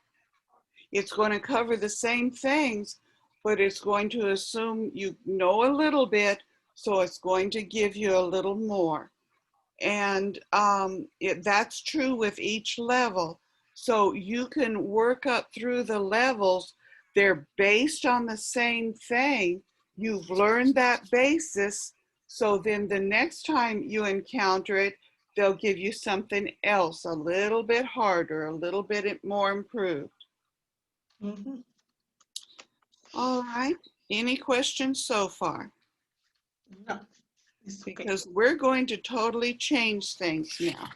It's going to cover the same things, but it's going to assume you know a little bit, so it's going to give you a little more. And that's true with each level. So you can work up through the levels. They're based on the same thing. You've learned that basis. So then the next time you encounter it, they'll give you something else, a little bit harder, a little bit more improved. Mm-hmm. All right. Any questions so far? No, it's okay. because we're going to totally change things now.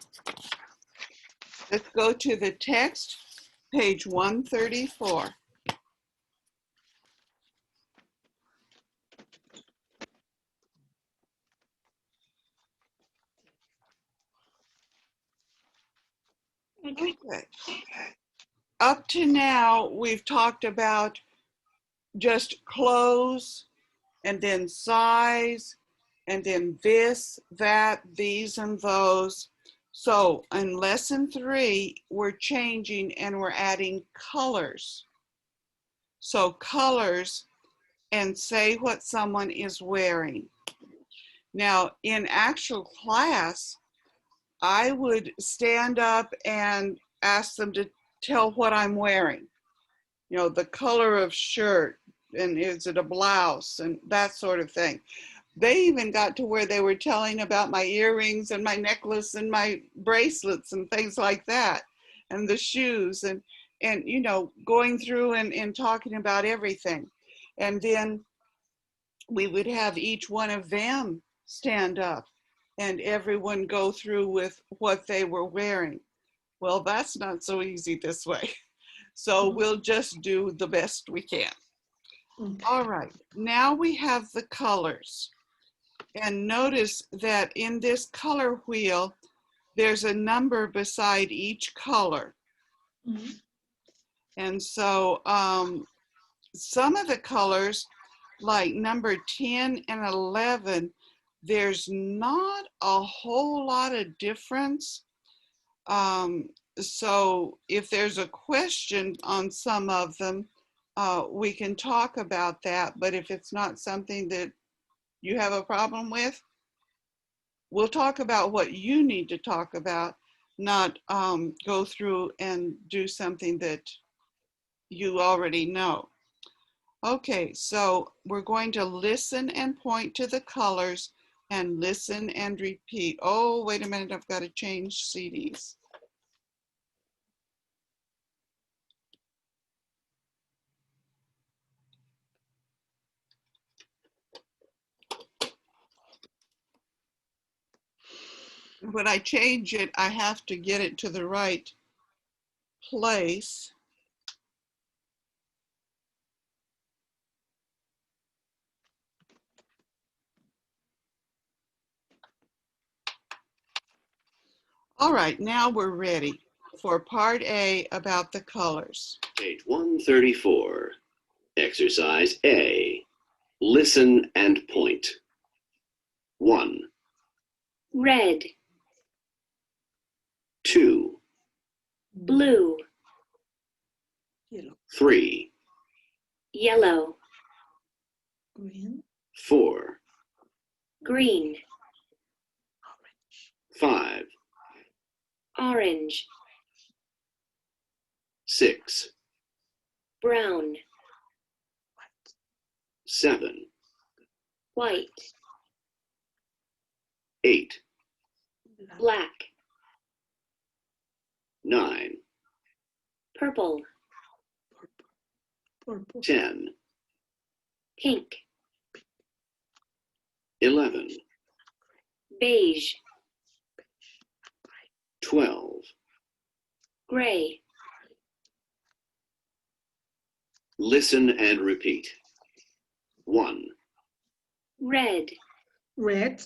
Let's go to the text, page 134. Okay. Up to now, we've talked about just clothes, and then size, and then this, that, these, and those. So in lesson 3, we're changing and we're adding colors. So colors, and say what someone is wearing. Now, in actual class, I would stand up and ask them to tell what I'm wearing. You know, the color of shirt, and is it a blouse, and that sort of thing. They even got to where they were telling about my earrings and my necklace and my bracelets and things like that, and the shoes, and you know, going through and talking about everything. And then we would have each one of them stand up and everyone go through with what they were wearing. Well, that's not so easy this way. So we'll just do the best we can. Okay. All right, now we have the colors. And notice that in this color wheel, there's a number beside each color. Mhm. And so some of the colors, like number 10 and 11, there's not a whole lot of difference. So if there's a question on some of them, we can talk about that. But if it's not something that you have a problem with, we'll talk about what you need to talk about, not go through and do something that you already know. Okay, so we're going to listen and point to the colors and listen and repeat. Oh, wait a minute, I've got to change CDs. When I change it, I have to get it to the right place. All right, now we're ready for part A about the colors. Page 134. Exercise A. Listen and point. 1, Red, 2, blue, Yellow, 3, yellow, green, 4, green, orange, 5, orange, 6, brown, white, 7, white, 8, black, 9, purple, purple, 10, pink, 11, beige, 12, gray. Listen and repeat. 1, Red, red,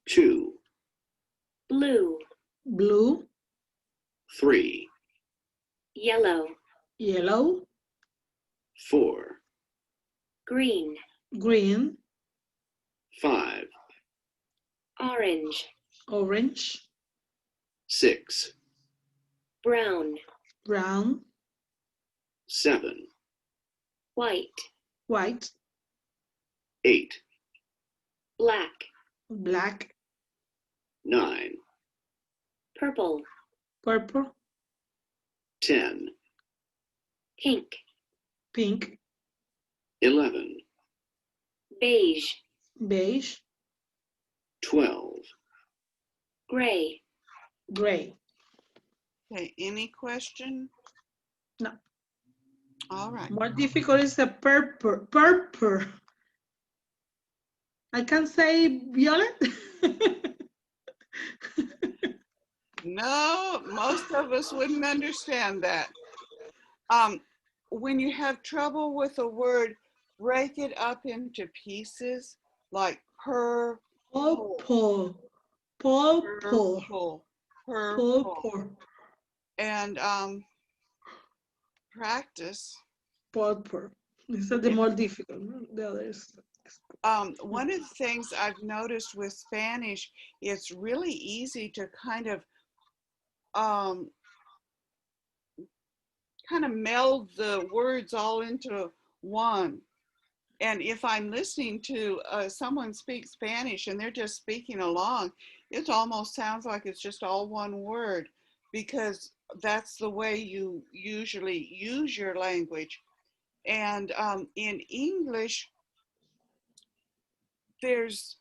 2, blue, blue, 3, yellow, yellow, 4, green, green, 5, orange, orange, 6, brown, brown, 7, white, white, 8, black, black, 9, purple, purple, 10, pink, pink, 11, beige, beige, 12, gray. gray. Okay, any question? No. All right. More difficult is the purple, purple. I can say violet. No, most of us wouldn't understand that. When you have trouble with a word, break it up into pieces like Purple. Purple. purple, purple, Purple. and practice. Purple. This is the more difficult. The others. One of the things I've noticed with Spanish, it's really easy to um, kind of meld the words all into one. And if I'm listening to someone speak Spanish and they're just speaking along, it almost sounds like it's just all one word, because that's the way you usually use your language. And in English, there's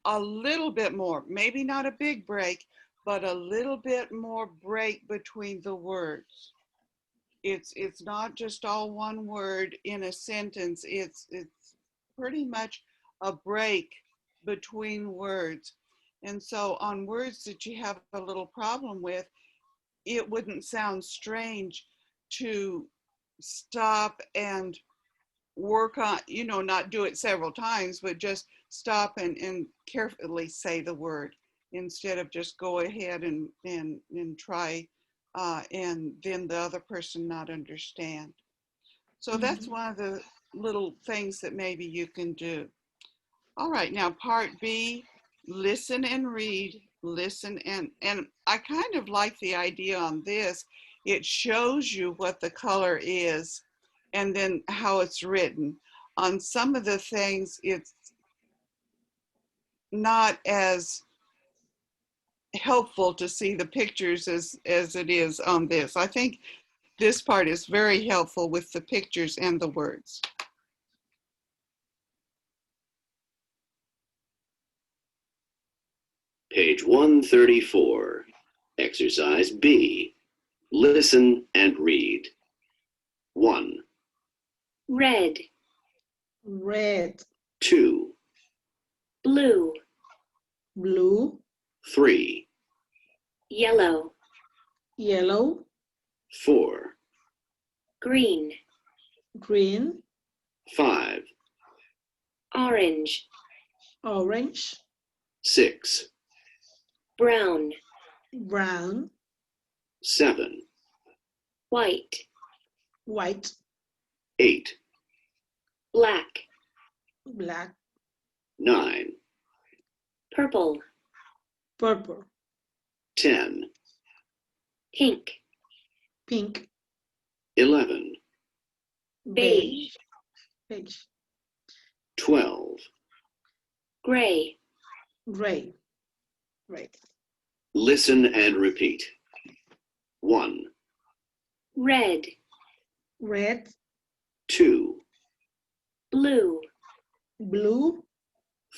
a little bit more, maybe not a big break, but a little bit more break between the words. It's not just all one word in a sentence. It's pretty much a break between words. And so on words that you have a little problem with, it wouldn't sound strange to stop and work on, not do it several times, but just stop and carefully say the word instead of just go ahead and try and then the other person not understand. So that's one of the little things that maybe you can do. All right, now part B, listen and read, listen and I kind of like the idea on this. It shows you what the color is and then how it's written. On some of the things, it's not as helpful to see the pictures as it is on this. I think this part is very helpful with the pictures and the words. Page 134. Exercise B. Listen and read. 1, red, Red. 2, blue, Blue. 3, yellow, Yellow. 4, green, Green. 5, orange, Orange. 6, brown, Brown. 7, white, White. 8, black, Black. 9, purple, Purple. 10, pink, Pink. 11, beige, Beige. 12. gray, Gray. Gray. Listen and repeat. 1, red, Red. 2, blue, Blue.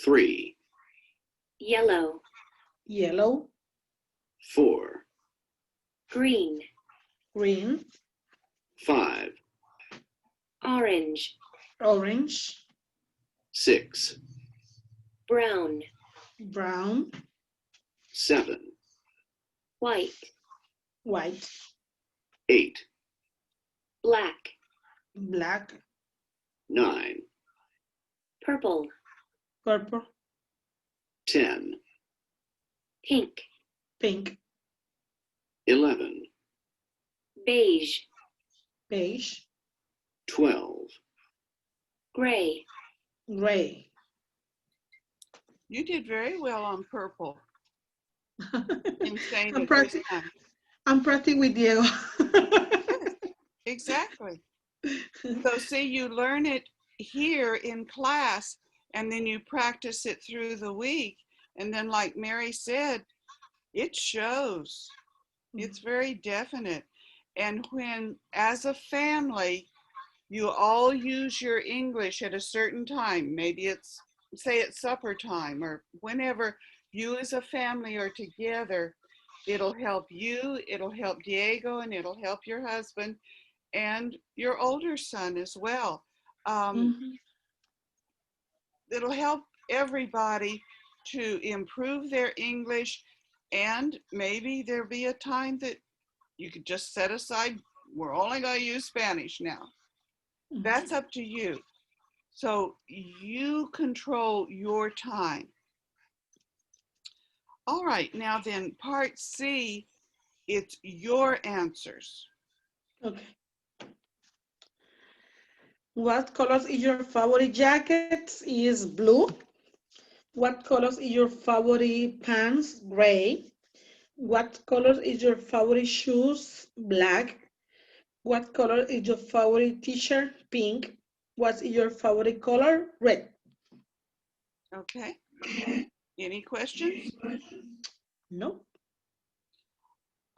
3, yellow, Yellow. 4, green, Green. 5, orange, Orange. 6, brown, Brown. 7, white, White. 8, black, Black. 9, purple, Purple. 10, pink, Pink. 11, beige, Beige. 12, gray, Gray. You did very well on purple in saying I'm it this practicing. time. I'm practicing with Diego. Exactly. So see, you learn it here in class and then you practice it through the week. And then like Mary said, it shows. It's very definite. And when, as a family, you all use your English at a certain time, maybe it's, say it's supper time or whenever you as a family are together, it'll help you, it'll help Diego, and it'll help your husband and your older son as well. Mhm. It'll help everybody to improve their English, and maybe there'll be a time that you could just set aside, we're only going to use Spanish now. That's up to you. So you control your time. All right, now then part C, it's your answers. Okay. What colors is your favorite jacket? Is blue. What colors is your favorite pants? Gray. What color is your favorite shoes? Black. What color is your favorite t-shirt? Pink. What is your favorite color? Red. Okay. Any questions? No.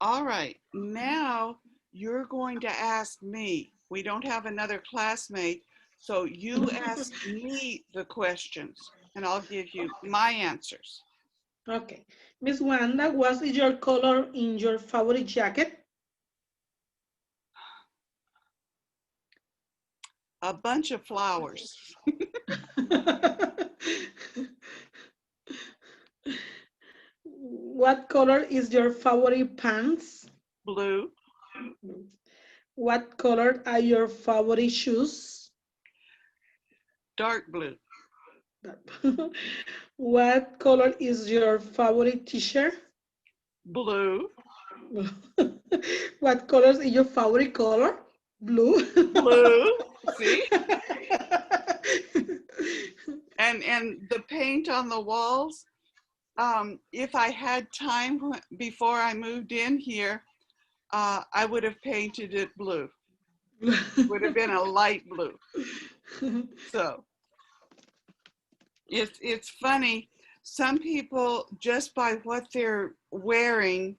All right, now you're going to ask me. We don't have another classmate, so you ask me the questions and I'll give you my answers. Okay. Miss Wanda, what is your color in your favorite jacket? A bunch of flowers. What color is your favorite pants? Blue. What color are your favorite shoes? Dark blue. What color is your favorite t-shirt? Blue. What colors is your favorite color? Blue. Blue. See? And the paint on the walls, if I had time before I moved in here, I would have painted it blue. It would have been a light blue. So it's funny. Some people, just by what they're wearing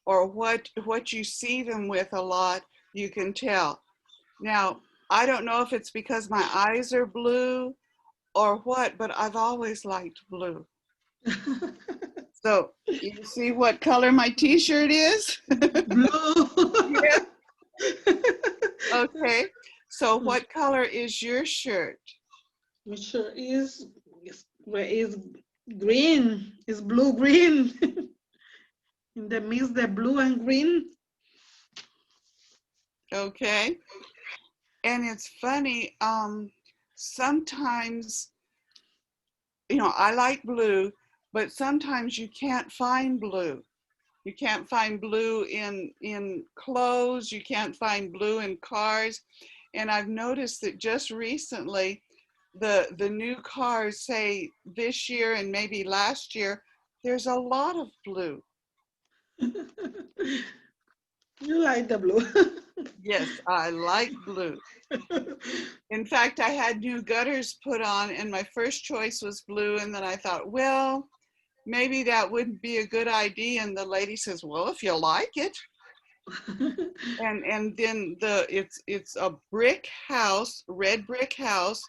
or what you see them with a lot, you can tell. Now, I don't know if it's because my eyes are blue or what, but I've always liked blue. So you see what color my t-shirt is? Blue. Yeah. Okay. So what color is your shirt? My shirt is green. It's blue green. In the mix, the blue and green. Okay. And it's funny, sometimes, you know, I like blue, but sometimes you can't find blue. You can't find blue in clothes. You can't find blue in cars. And I've noticed that just recently, the new cars, say this year and maybe last year, there's a lot of blue. You like the blue. Yes, I like blue. In fact, I had new gutters put on and my first choice was blue. And then I thought, well, maybe that wouldn't be a good idea. And the lady says, well, if you like it. And then it's a brick house, red brick house,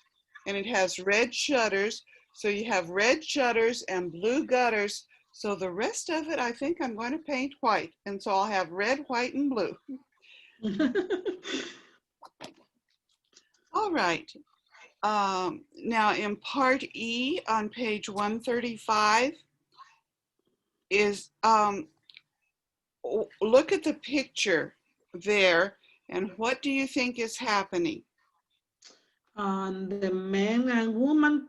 and it has red shutters. So you have red shutters and blue gutters. So the rest of it, I think I'm going to paint white. And so I'll have red, white, and blue. All right. Now in part E on page 135 is, look at the picture there and what do you think is happening? The man and woman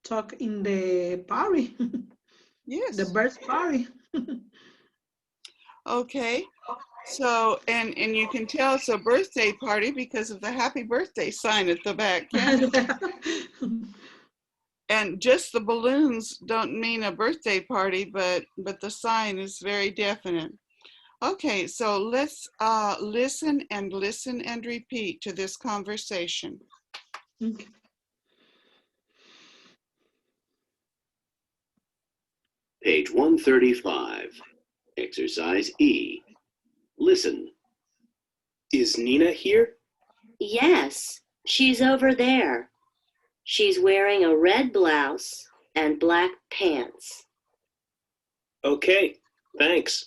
talk in the party. Yes. The birds party. Okay. So, and you can tell it's a birthday party because of the happy birthday sign at the back. And just the balloons don't mean a birthday party, but the sign is very definite. Okay, so let's listen and repeat to this conversation. Okay. Page 135, exercise E. Listen. Is Nina here? Yes, she's over there. She's wearing a red blouse and black pants. Okay, thanks.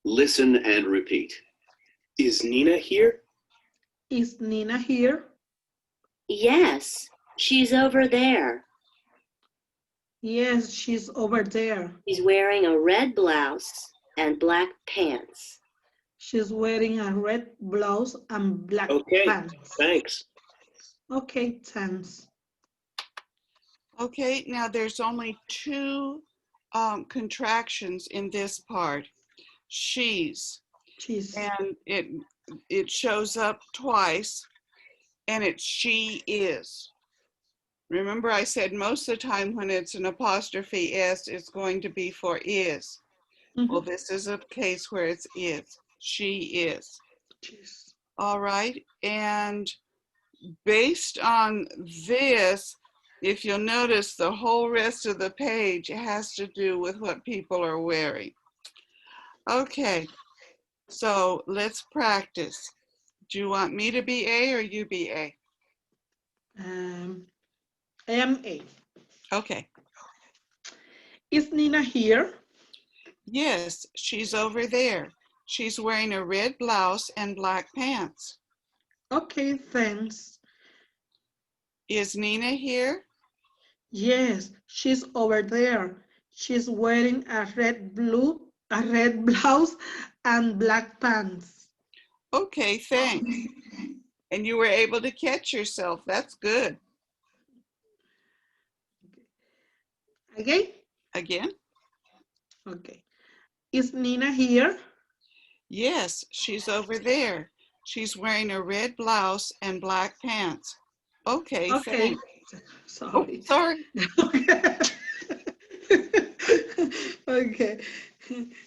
Listen and repeat. Is Nina here? Is Nina here? Yes, she's over there. Yes, she's over there. She's wearing a red blouse and black pants. She's wearing a red blouse and black Okay, pants. thanks. Okay, thanks. Okay, now there's only two contractions in this part. She's, She's. and it shows up twice, and it's she is. Remember I said most of the time when it's an apostrophe S, it's going to be for is. Well, Mhm. this is a case where it's is. She is. She's. All right, and based on this, if you'll notice, the whole rest of the page has to do with what people are wearing. Okay, so let's practice. Do you want me to be A or you be A? I am A. Okay. Is Nina here? Yes, she's over there. She's wearing a red blouse and black pants. Okay, thanks. Is Nina here? Yes, she's over there. She's wearing a red blouse and black pants. Okay, thanks. And you were able to catch yourself. That's good. Okay? Again? Okay. Is Nina here? Yes, she's over there. She's wearing a red blouse and black pants. Okay, Okay. thanks. Oh, Sorry. sorry. Okay.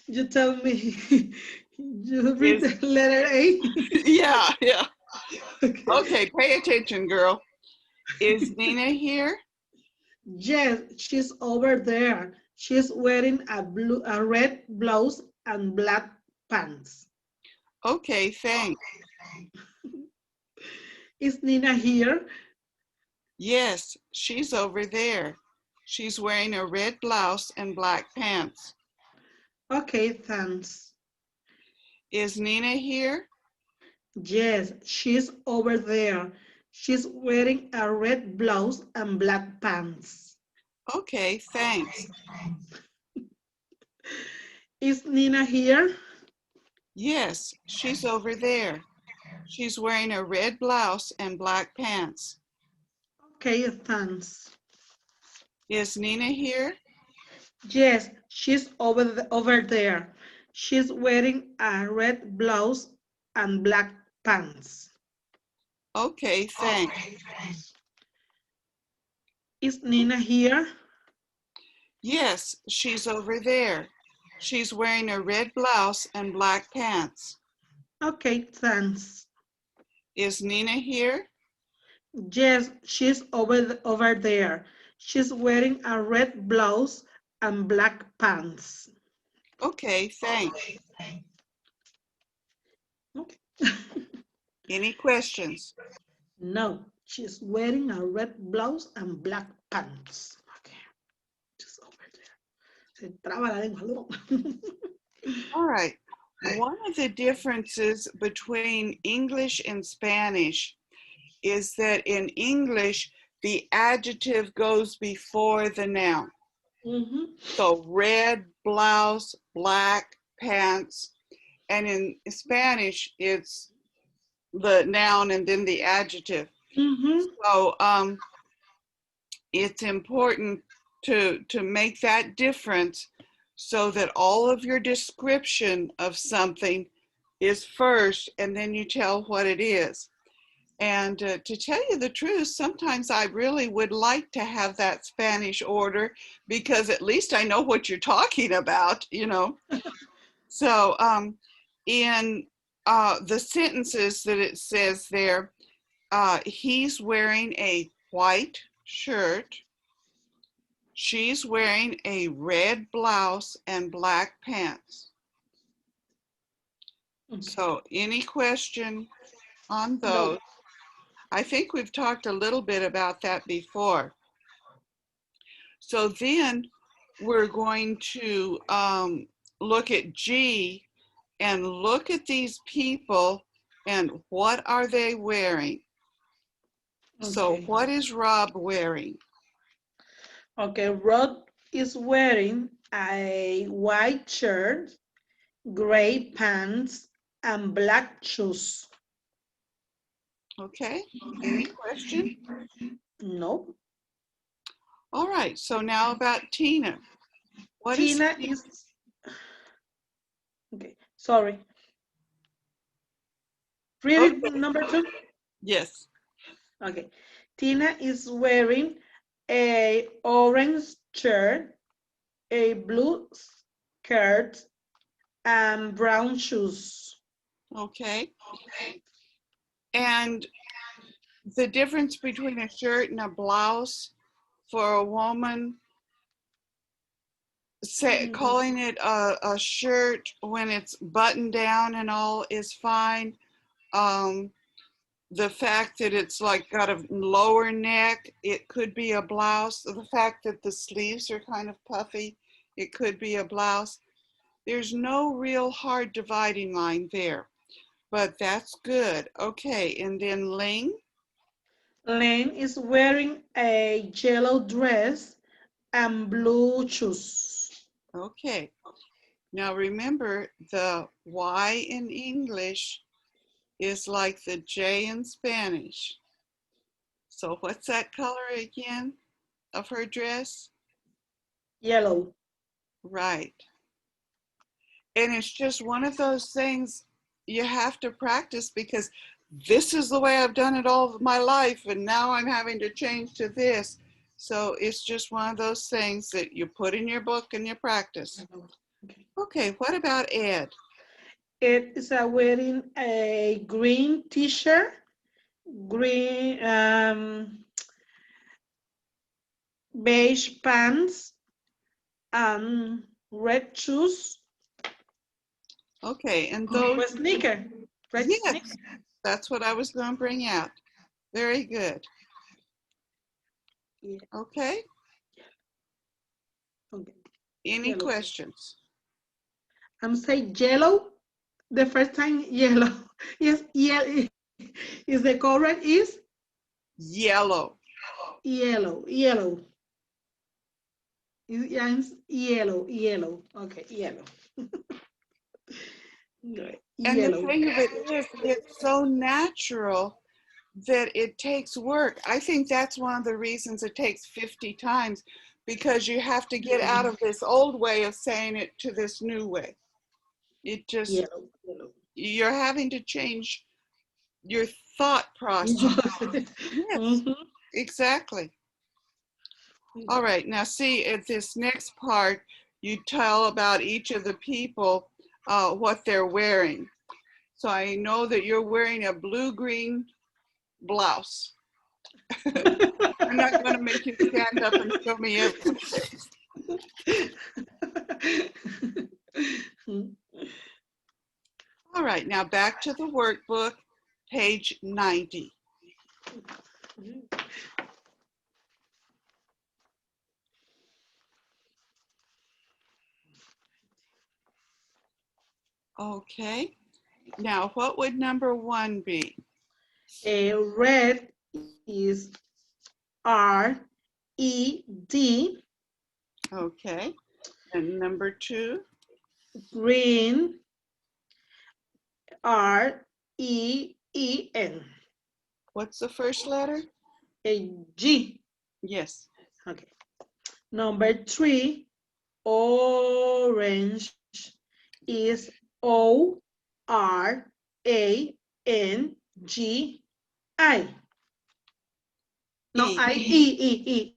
You tell me. You read the letter A? Yeah, yeah. Okay. Okay, pay attention, girl. Is Nina here? Yes, she's over there. She's wearing a red blouse and black pants. Okay, thanks. Is Nina here? Yes, she's over there. She's wearing a red blouse and black pants. Okay, thanks. Is Nina here? Yes, she's over there. She's wearing a red blouse and black pants. Okay, thanks. Is Nina here? Yes, she's over there. She's wearing a red blouse and black pants. Okay, thanks. Is Nina here? Yes, she's over there. She's wearing a red blouse and black pants. Okay, thanks. Is Nina here? Yes, she's over there. She's wearing a red blouse and black pants. Okay, thanks. Is Nina here? Yes, she's over there. She's wearing a red blouse and black pants. Okay, thanks. Okay. Any questions? No, she's wearing a red blouse and black pants. Okay, she's over there. Se traba la lengua a little. All right. One of the differences between English and Spanish is that in English, the adjective goes before the noun. So red blouse, black pants, and in Spanish, it's the noun and then the adjective. So it's important to make that difference so that all of your description of something is first and then you tell what it is. And to tell you the truth, sometimes I really would like to have that Spanish order because at least I know what you're talking about, you know. So in the sentences that it says there, he's wearing a white shirt. She's wearing a red blouse and black pants. Okay. So any question on those? No. I think we've talked a little bit about that before. So then we're going to look at G and look at these people and what are they wearing? So Okay. what is Rob wearing? Okay, Rod is wearing a white shirt, gray pants, and black shoes. Okay, any question? No. All right, so now about Tina. What is Tina is, okay, sorry. Read it, Okay. number 2. Yes. Okay. Tina is wearing a orange shirt, a blue skirt, and brown shoes. Okay. And the difference between a shirt and a blouse for a woman, calling it a shirt when it's buttoned down and all is fine. The fact that it's like got a lower neck, it could be a blouse. The fact that the sleeves are kind of puffy, it could be a blouse. There's no real hard dividing line there, but that's good. Okay, and then Ling. Lane is wearing a yellow dress and blue shoes. Okay, now remember the Y in English is like the J in Spanish. So what's that color again of her dress? Yellow. Right. And it's just one of those things you have to practice because this is the way I've done it all of my life and now I'm having to change to this. So it's just one of those things that you put in your book and you practice. Okay. Okay, what about Ed? It is wearing a green t-shirt, green beige pants, and red shoes. Okay, and those, Red sneaker. Red yes, sneaker. that's what I was going to bring out. Very good. Yeah. Okay, Okay. any Yellow. questions? I'm saying yellow. The first time yellow. Yes, yeah. Is the correct is Yellow. yellow. Yellow. It's yellow. Yellow. Okay, yellow. Good. And the Yellow. thing of it is, it's so natural that it takes work. I think that's one of the reasons it takes 50 times because you have to get out of this old way of saying it to this new way. It just, Yellow. Yellow. you're having to change your thought process. Yes, Mhm. exactly. All right, now see at this next part, you tell about each of the people what they're wearing. So I know that you're wearing a blue-green blouse. I'm not going to make you stand up and show me everything. All right, now back to the workbook, page 90. Okay, now what would number 1 be? A red is R-E-D. Okay, and number 2? Green, R-E-E-N. What's the first letter? A G. Yes. Okay. Number 3, orange is O-R-A-N-G-I. No, E. I-E-E-E-E-E-E.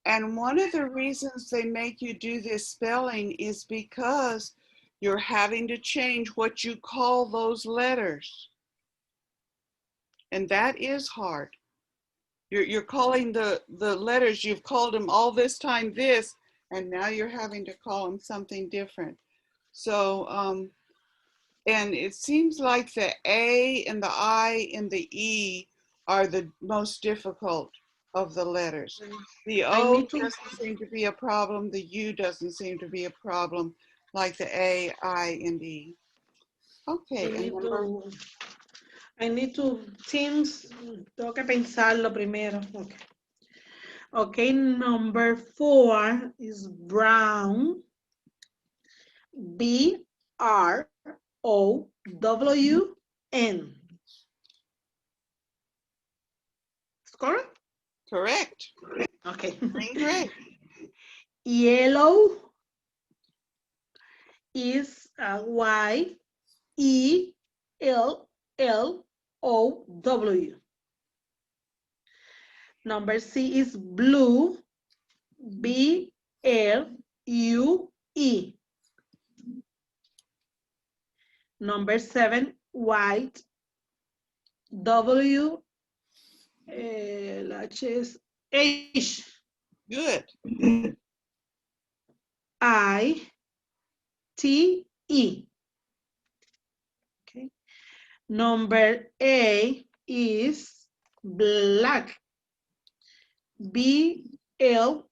And one of the reasons they make you do this spelling is because you're having to change what you call those letters. And that is hard. You're calling the letters, you've called them all this time this, and now you're having to call them something different. So, and it seems like the A and the I and the E are the most difficult of the letters. The I O need to, doesn't seem to be a problem. The U doesn't seem to be a problem like the A, I, and E. I Okay, and need number, to, I need to think, tengo que pensarlo primero. Okay. Okay, number 4 is brown. B-R-O-W-N. Is correct? Correct. Okay. Green gray. Yellow is Y-E-L-L-O-W. Number C is blue. B-L-U-E. Number 7, white. W, H is H. Good. I-T-E. Okay. Number A is black. B-L-A-C-K.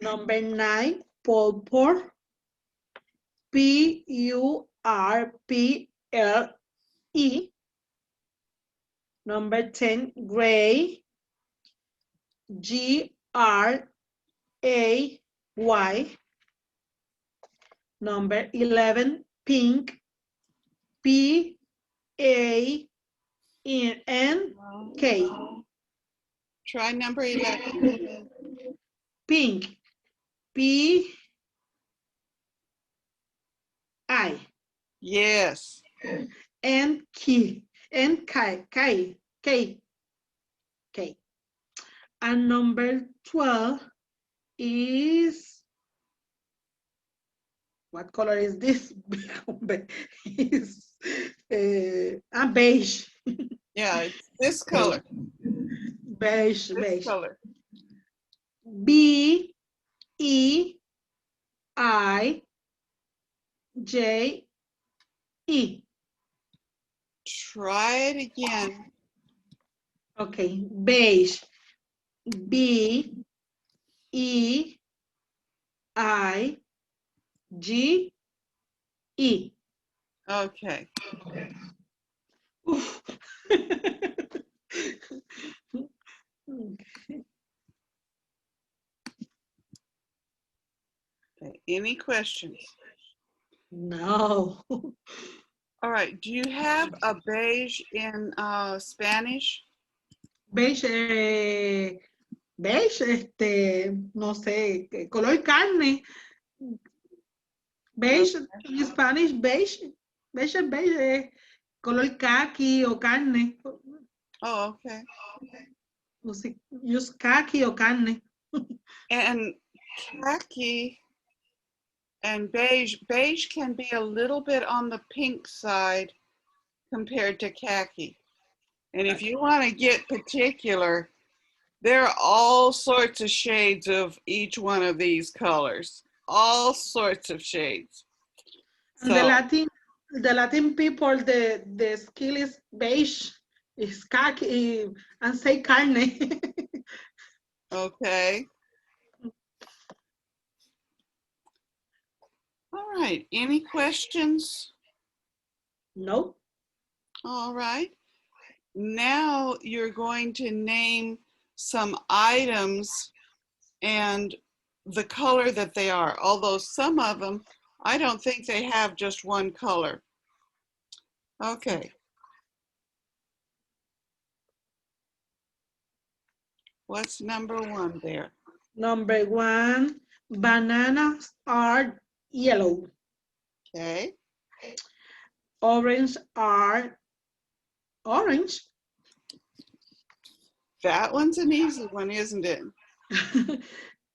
Number 9, purple. P-U-R-P-L-E. Number 10, gray. G-R-A-Y. Number 11, pink. P-A-N-K. Try number 11. Pink. P-I. Yes. And key. And K. K. And number 12 is, what color is this? Is a beige. Yeah, it's this color. Beige. This color. B-E-I-J-E. Try it again. Okay, beige. B-E-I-G-E. Okay. Oof. Okay. Any questions? No. All right. Do you have a beige in Spanish? Beige, no sé, color carne. Beige, en Spanish, beige, color khaki o carne. Oh, okay. Use khaki o carne. And khaki and beige can be a little bit on the pink side compared to khaki. And if you want to get particular, there are all sorts of shades of each one of these colors. All sorts of shades. And the Latin people, the skill is beige, is khaki, and say carne. Okay. All right. Any questions? No. All right. Now you're going to name some items and the color that they are, although some of them, I don't think they have just one color. Okay. What's number 1 there? Number 1, bananas are yellow. Okay. Orange are orange. That one's an easy one, isn't it?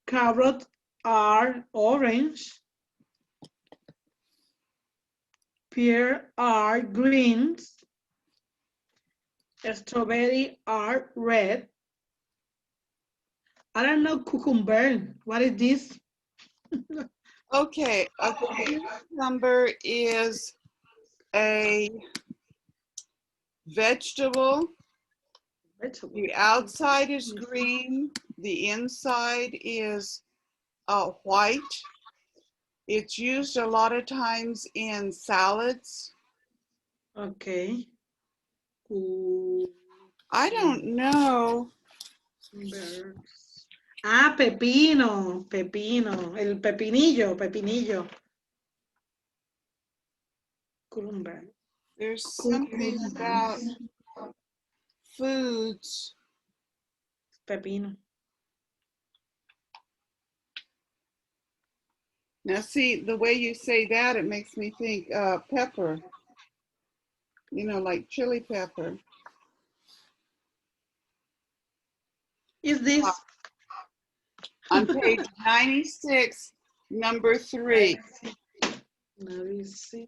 Carrots are orange. Pear are greens. Strawberry are red. I don't know cucumber. What is this? Okay, a cucumber is a vegetable. The outside is green, the inside is white, It's used a lot of times in salads. Okay. I don't know. Cucumbers. Ah, pepino, pepino, el pepinillo, pepinillo. Cucumber. There's something about foods. Pepino. Now see, the way you say that, it makes me think pepper. You know, like chili pepper. Is this? On page 96, number 3. 96.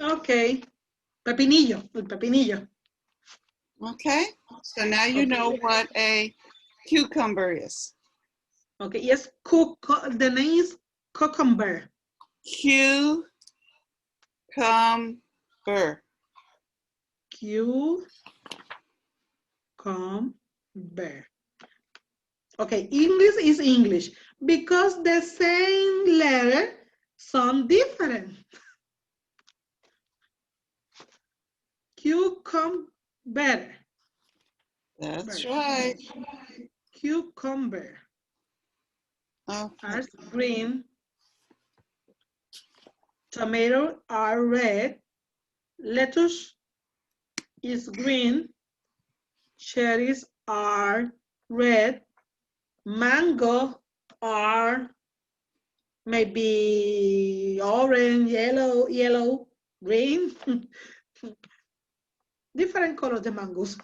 Okay. Pepinillo, el pepinillo. Okay, so now you know what a cucumber is. Okay, yes, the name is cucumber. Cucumber. Cucumber. Okay, English is English because the same letter sound different. Cucumber. That's right. Cucumber. Okay. Are green. Tomato are red. Lettuce is green. Cherries are red. Mango are maybe orange, yellow, green. Different colors the mangoes.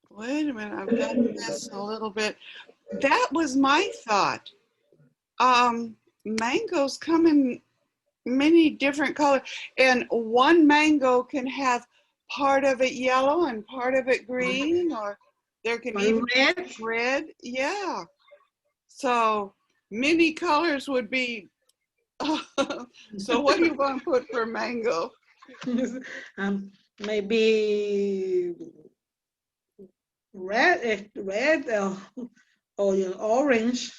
Wait a minute, I've got this a little bit. That was my thought. Mangoes come in many different colors, and one mango can have part of it yellow and part of it green, or there can even Red. be red. Yeah. So many colors would be. So what do you want to put for mango? Maybe red, or orange.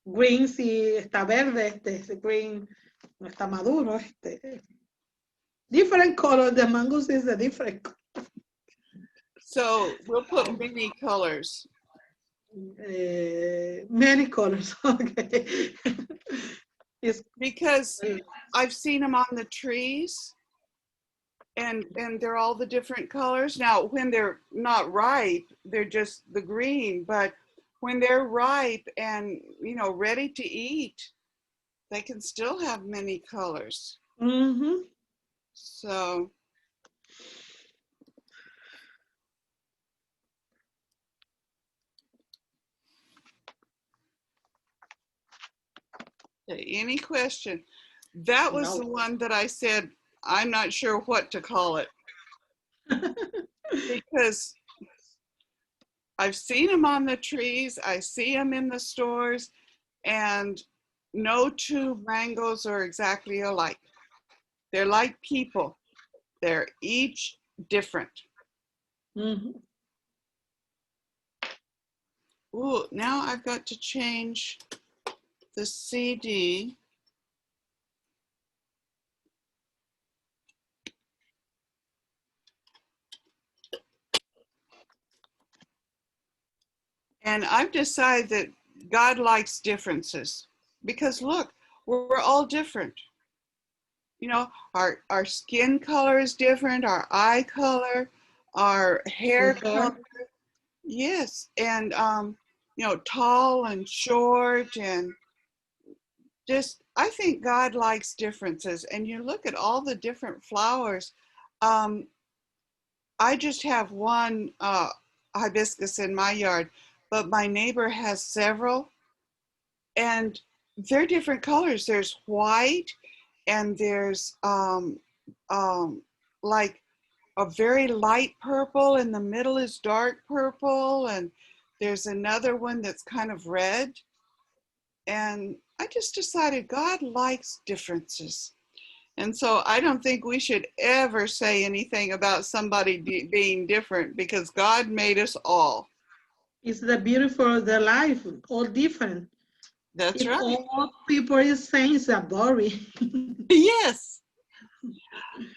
Green si está verde, green no está maduro. Different color, the mangoes is a different color. So we'll put many colors. Many colors, okay. Because I've seen them on the trees, and they're all the different colors. Now, when they're not ripe, they're just the green, but when they're ripe and, you know, ready to eat, they can still have many colors. Mm-hmm. So any question? That was the one that I said, I'm not sure what to call it. Because I've seen them on the trees, I see them in the stores, and no two mangoes are exactly alike. They're like people. They're each different. Mm-hmm. Ooh, now I've got to change the CD. And I've decided that God likes differences, because look, we're all different. You know, our skin color is different, our eye color, our hair color. Yes, and you know, tall and short, and just, I think God likes differences. And you look at all the different flowers. I just have one hibiscus in my yard, but my neighbor has several, and they're different colors. There's white, and there's like a very light purple, and the middle is dark purple, and there's another one that's kind of red. And I just decided God likes differences. And so I don't think we should ever say anything about somebody being different, because God made us all. It's the beautiful of the life, all different. That's If right. all people is saying it's a boring. Yes.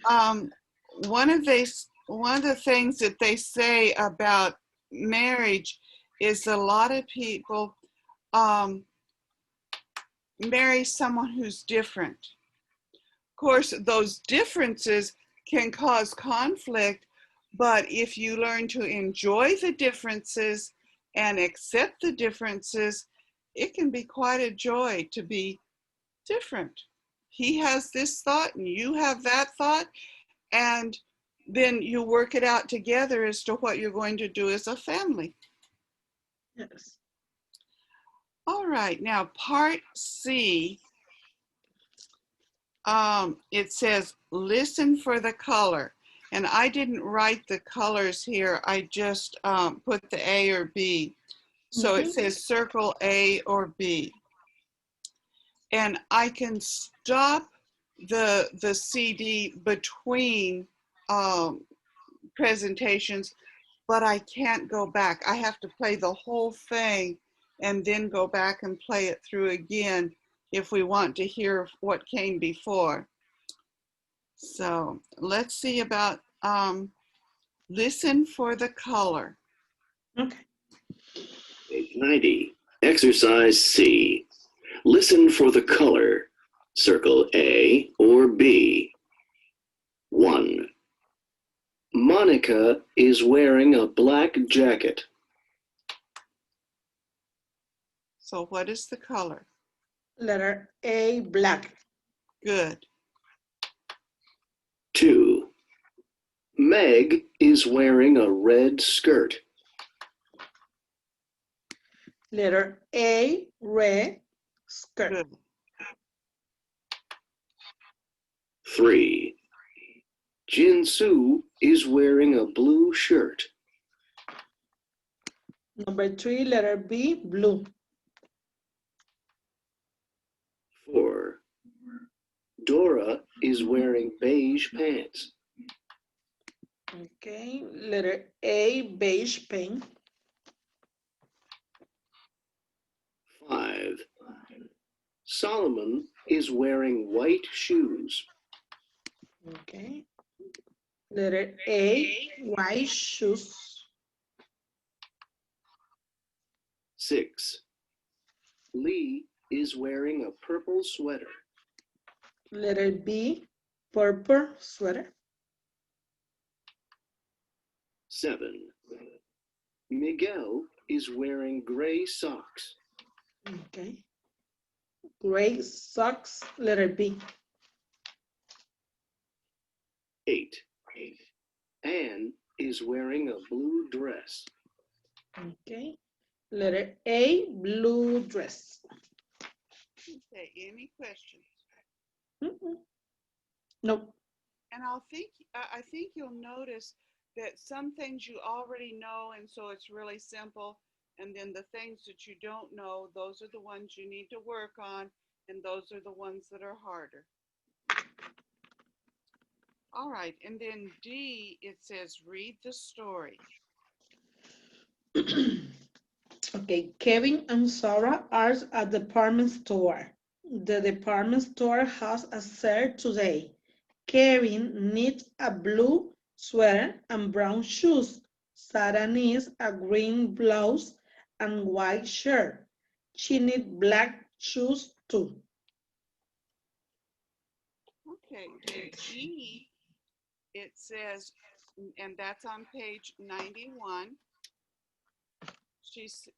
One of the things that they say about marriage is a lot of people marry someone who's different. Of course, those differences can cause conflict, but if you learn to enjoy the differences and accept the differences, it can be quite a joy to be different. He has this thought and you have that thought, and then you work it out together as to what you're going to do as a family. Yes. All right, now part C, it says listen for the color. And I didn't write the colors here, I just put the A or B. So it says circle A or B. And I can stop the CD between presentations, but I can't go back. I have to play the whole thing and then go back and play it through again if we want to hear what came before. So let's see about listen for the color. Okay. Page 90. Exercise C. Listen for the color. Circle A or B. 1. Monica is wearing a black jacket. So what is the color? Letter A, black. Good. 2. Meg is wearing a red skirt. Letter A, red, skirt. Good. 3. Jinsu is wearing a blue shirt. Number 3, letter B, blue. 4. Dora is wearing beige pants. Okay, letter A, beige pen. 5. Solomon is wearing white shoes. Okay. Letter A, white shoes. 6. Lee is wearing a purple sweater. Letter B, purple sweater. 7. Miguel is wearing gray socks. Okay. Gray socks, letter B. 8. Anne is wearing a blue dress. Okay. Letter A, blue dress. Okay, any questions? Nope. And I think you'll notice that some things you already know, and so it's really simple. And then the things that you don't know, those are the ones you need to work on, and those are the ones that are harder. All right, and then D, it says read the story. Okay, Kevin and Sarah are at the department store. The department store has a sale today. Kevin needs a blue sweater and brown shoes. Sarah needs a green blouse and white shirt. She needs black shoes too. Okay, then E, it says, and that's on page 91.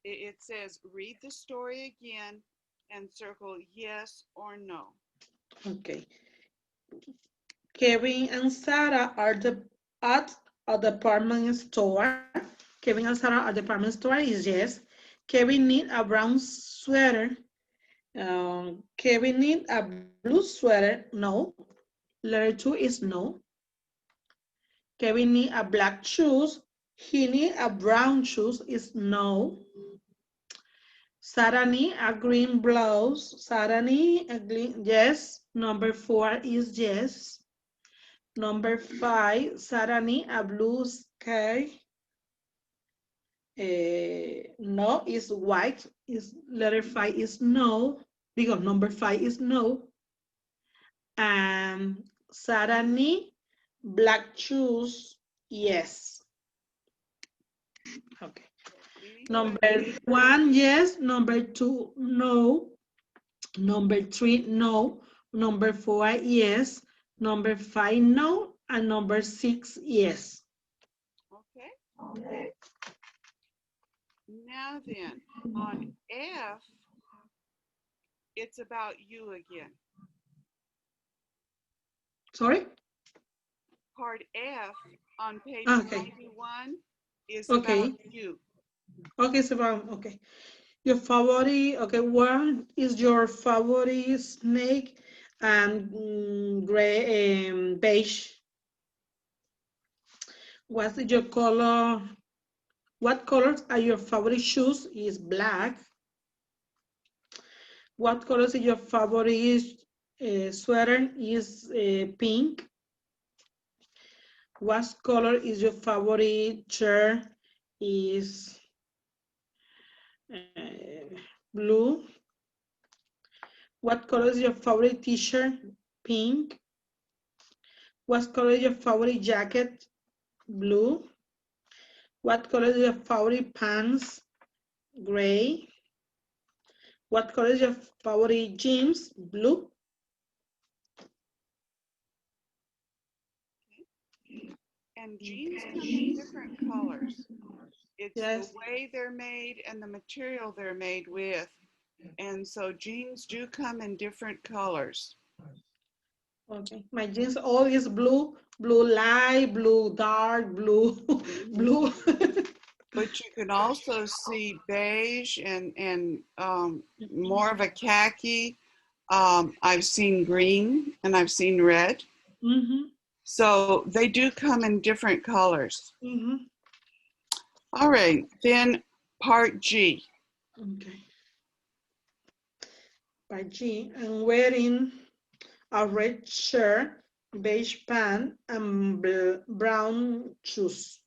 It says read the story again and circle yes or no. Okay. Kevin and Sarah are at a department store. Kevin and Sarah at the department store is yes. Kevin needs a brown sweater. Kevin needs a blue sweater. No. Letter 2 is no. Kevin needs a black shoes. He needs a brown shoes is no. Sarani, a green blouse. Sarani, a green, yes. Number 4 is yes. Number 5, Sarani, a blue sky. No is white. Is letter 5 is no. Because number 5 is no. Sarani, black shoes, yes. Okay. Number 1, yes. Number 2, no. Number 3, no. Number 4, yes. Number 5, no. And number 6, yes. Okay. Now then, on F, it's about you again. Sorry? Part F on page Okay. 91 is Okay. about you. Okay, so okay. Your favorite, okay, what is your favorite snake and gray beige? What's your color? What colors are your favorite shoes? Is black. What colors is your favorite sweater? Is pink. What color is your favorite chair? Is blue. What color is your favorite t-shirt? Pink. What color is your favorite jacket? Blue. What color is your favorite pants? Gray. What color is your favorite jeans? Blue. And jeans come in different colors. It's Yes. the way they're made and the material they're made with. And so jeans do come in different colors. Okay. My jeans all is blue, blue light, blue dark, blue, blue. But you can also see beige and more of a khaki. I've seen green and I've seen red. Mm-hmm. So they do come in different colors. Mm-hmm. All right, then part G. Okay. By G, I'm wearing a red shirt, beige pants, and brown shoes.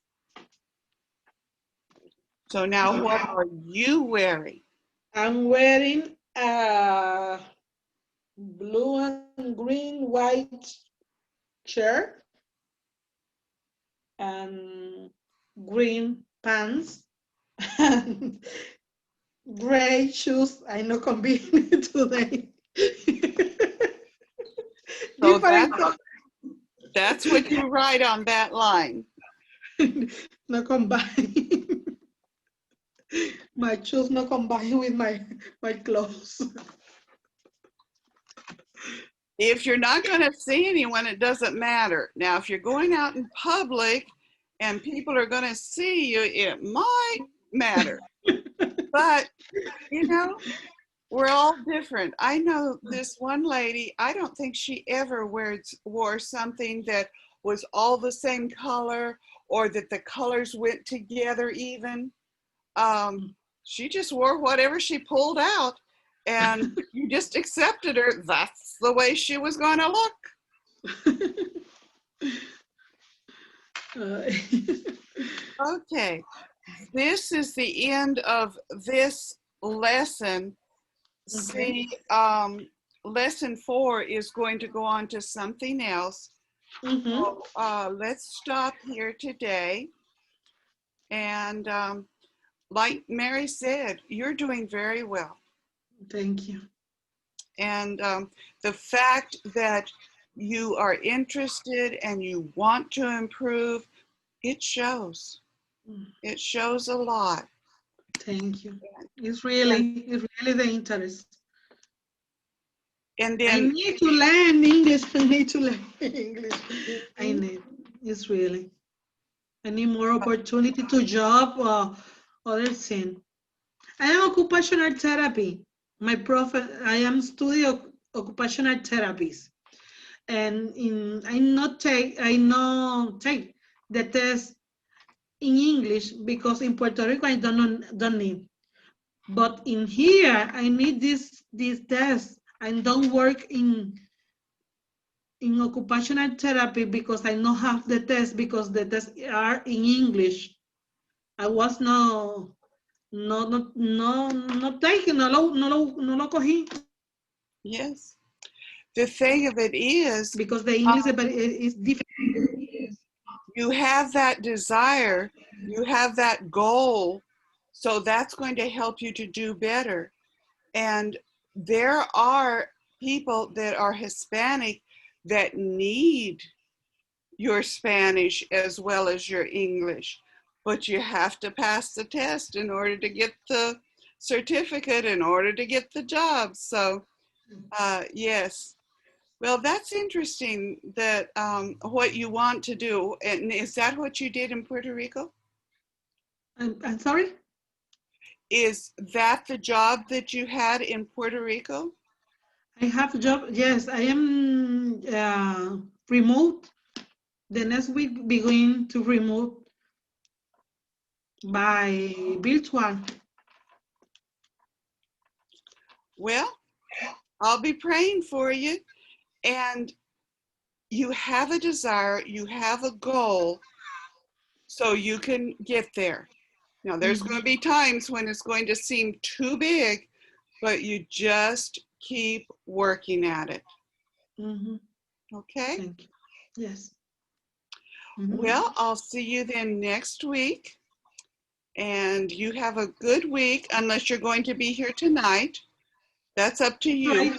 So now what are you wearing? I'm wearing a blue and green white shirt and green pants and gray shoes. I know combine today. So Different color. that's what you write on that line. No combine. My shoes no combine with my clothes. If you're not going to see anyone, it doesn't matter. Now, if you're going out in public and people are going to see you, it might matter. But, you know, we're all different. I know this one lady, I don't think she ever wore something that was all the same color or that the colors went together even. She just wore whatever she pulled out and you just accepted her. That's the way she was going to look. Okay, this is the end of this lesson. Okay. See, lesson 4 is going to go on to something else. Mm-hmm. So let's stop here today. And like Mary said, you're doing very well. Thank you. And the fact that you are interested and you want to improve, it shows. It shows a lot. Thank you. It's really the interest. And I then need to learn English. I need to learn English. I need. It's really. I need more opportunity to job or other thing. I am occupational therapy. My I am studying occupational therapies, and I not take the test in English because in Puerto Rico I don't need. But in here, I need this test. I don't work in occupational therapy because I don't have the test because the tests are in English. I was no taking, no lo cogí Yes. The thing of it is, because the English is different. you have that desire, you have that goal, so that's going to help you to do better. And there are people that are Hispanic that need your Spanish as well as your English, but you have to pass the test in order to get the certificate, in order to get the job. So yes. Well, that's interesting that what you want to do. And is that what you did in Puerto Rico? I'm sorry? Is that the job that you had in Puerto Rico? I have a job. Yes, I am remote. The next week be going to remote by virtual. Well, I'll be praying for you. And you have a desire, you have a goal, so you can get there. Now, there's going to be times when it's going to seem too big, but you just keep working at it. Okay? Thank you. Yes. Well, I'll see you then next week. And you have a good week, unless you're going to be here tonight. That's up to you.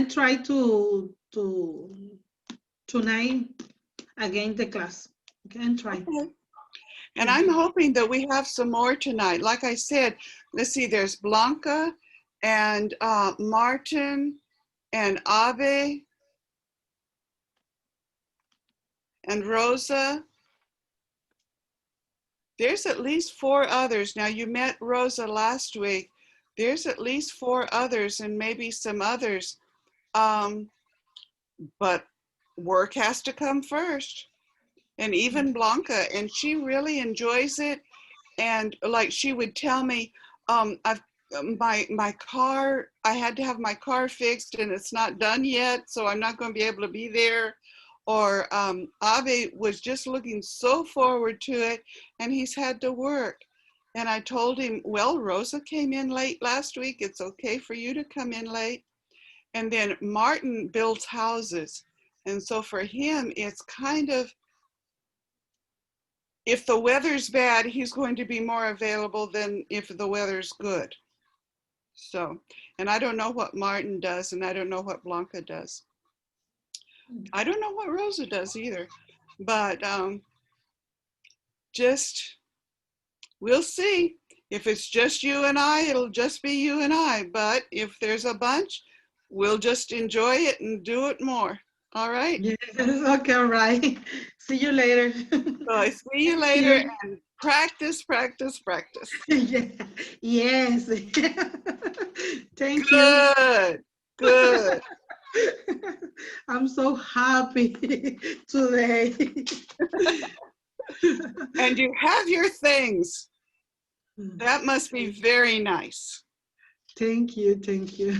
Try to tonight again the class. Okay, and try. Okay. And I'm hoping that we have some more tonight. Like I said, let's see, there's Blanca and Martin and Ave and Rosa. There's at least 4 others. Now, you met Rosa last week. There's at least 4 others and maybe some others. But work has to come first. And even Blanca, and she really enjoys it. And like she would tell me, my car, I had to have my car fixed and it's not done yet, so I'm not going to be able to be there. Or Avi was just looking so forward to it, and he's had to work. And I told him, well, Rosa came in late last week. It's okay for you to come in late. And then Martin builds houses. And so for him, it's kind of, if the weather's bad, he's going to be more available than if the weather's good. So, and I don't know what Martin does, and I don't know what Blanca does. I don't know what Rosa does either, but just, we'll see. If it's just you and I, it'll just be you and I. But if there's a bunch, we'll just enjoy it and do it more. All right? Yes, okay, all right. See you later. So I see you later, and practice, practice, practice. Yeah. Yes. Thank you. Good, good. I'm so happy today. And you have your things. That must be very nice. Thank you, thank you.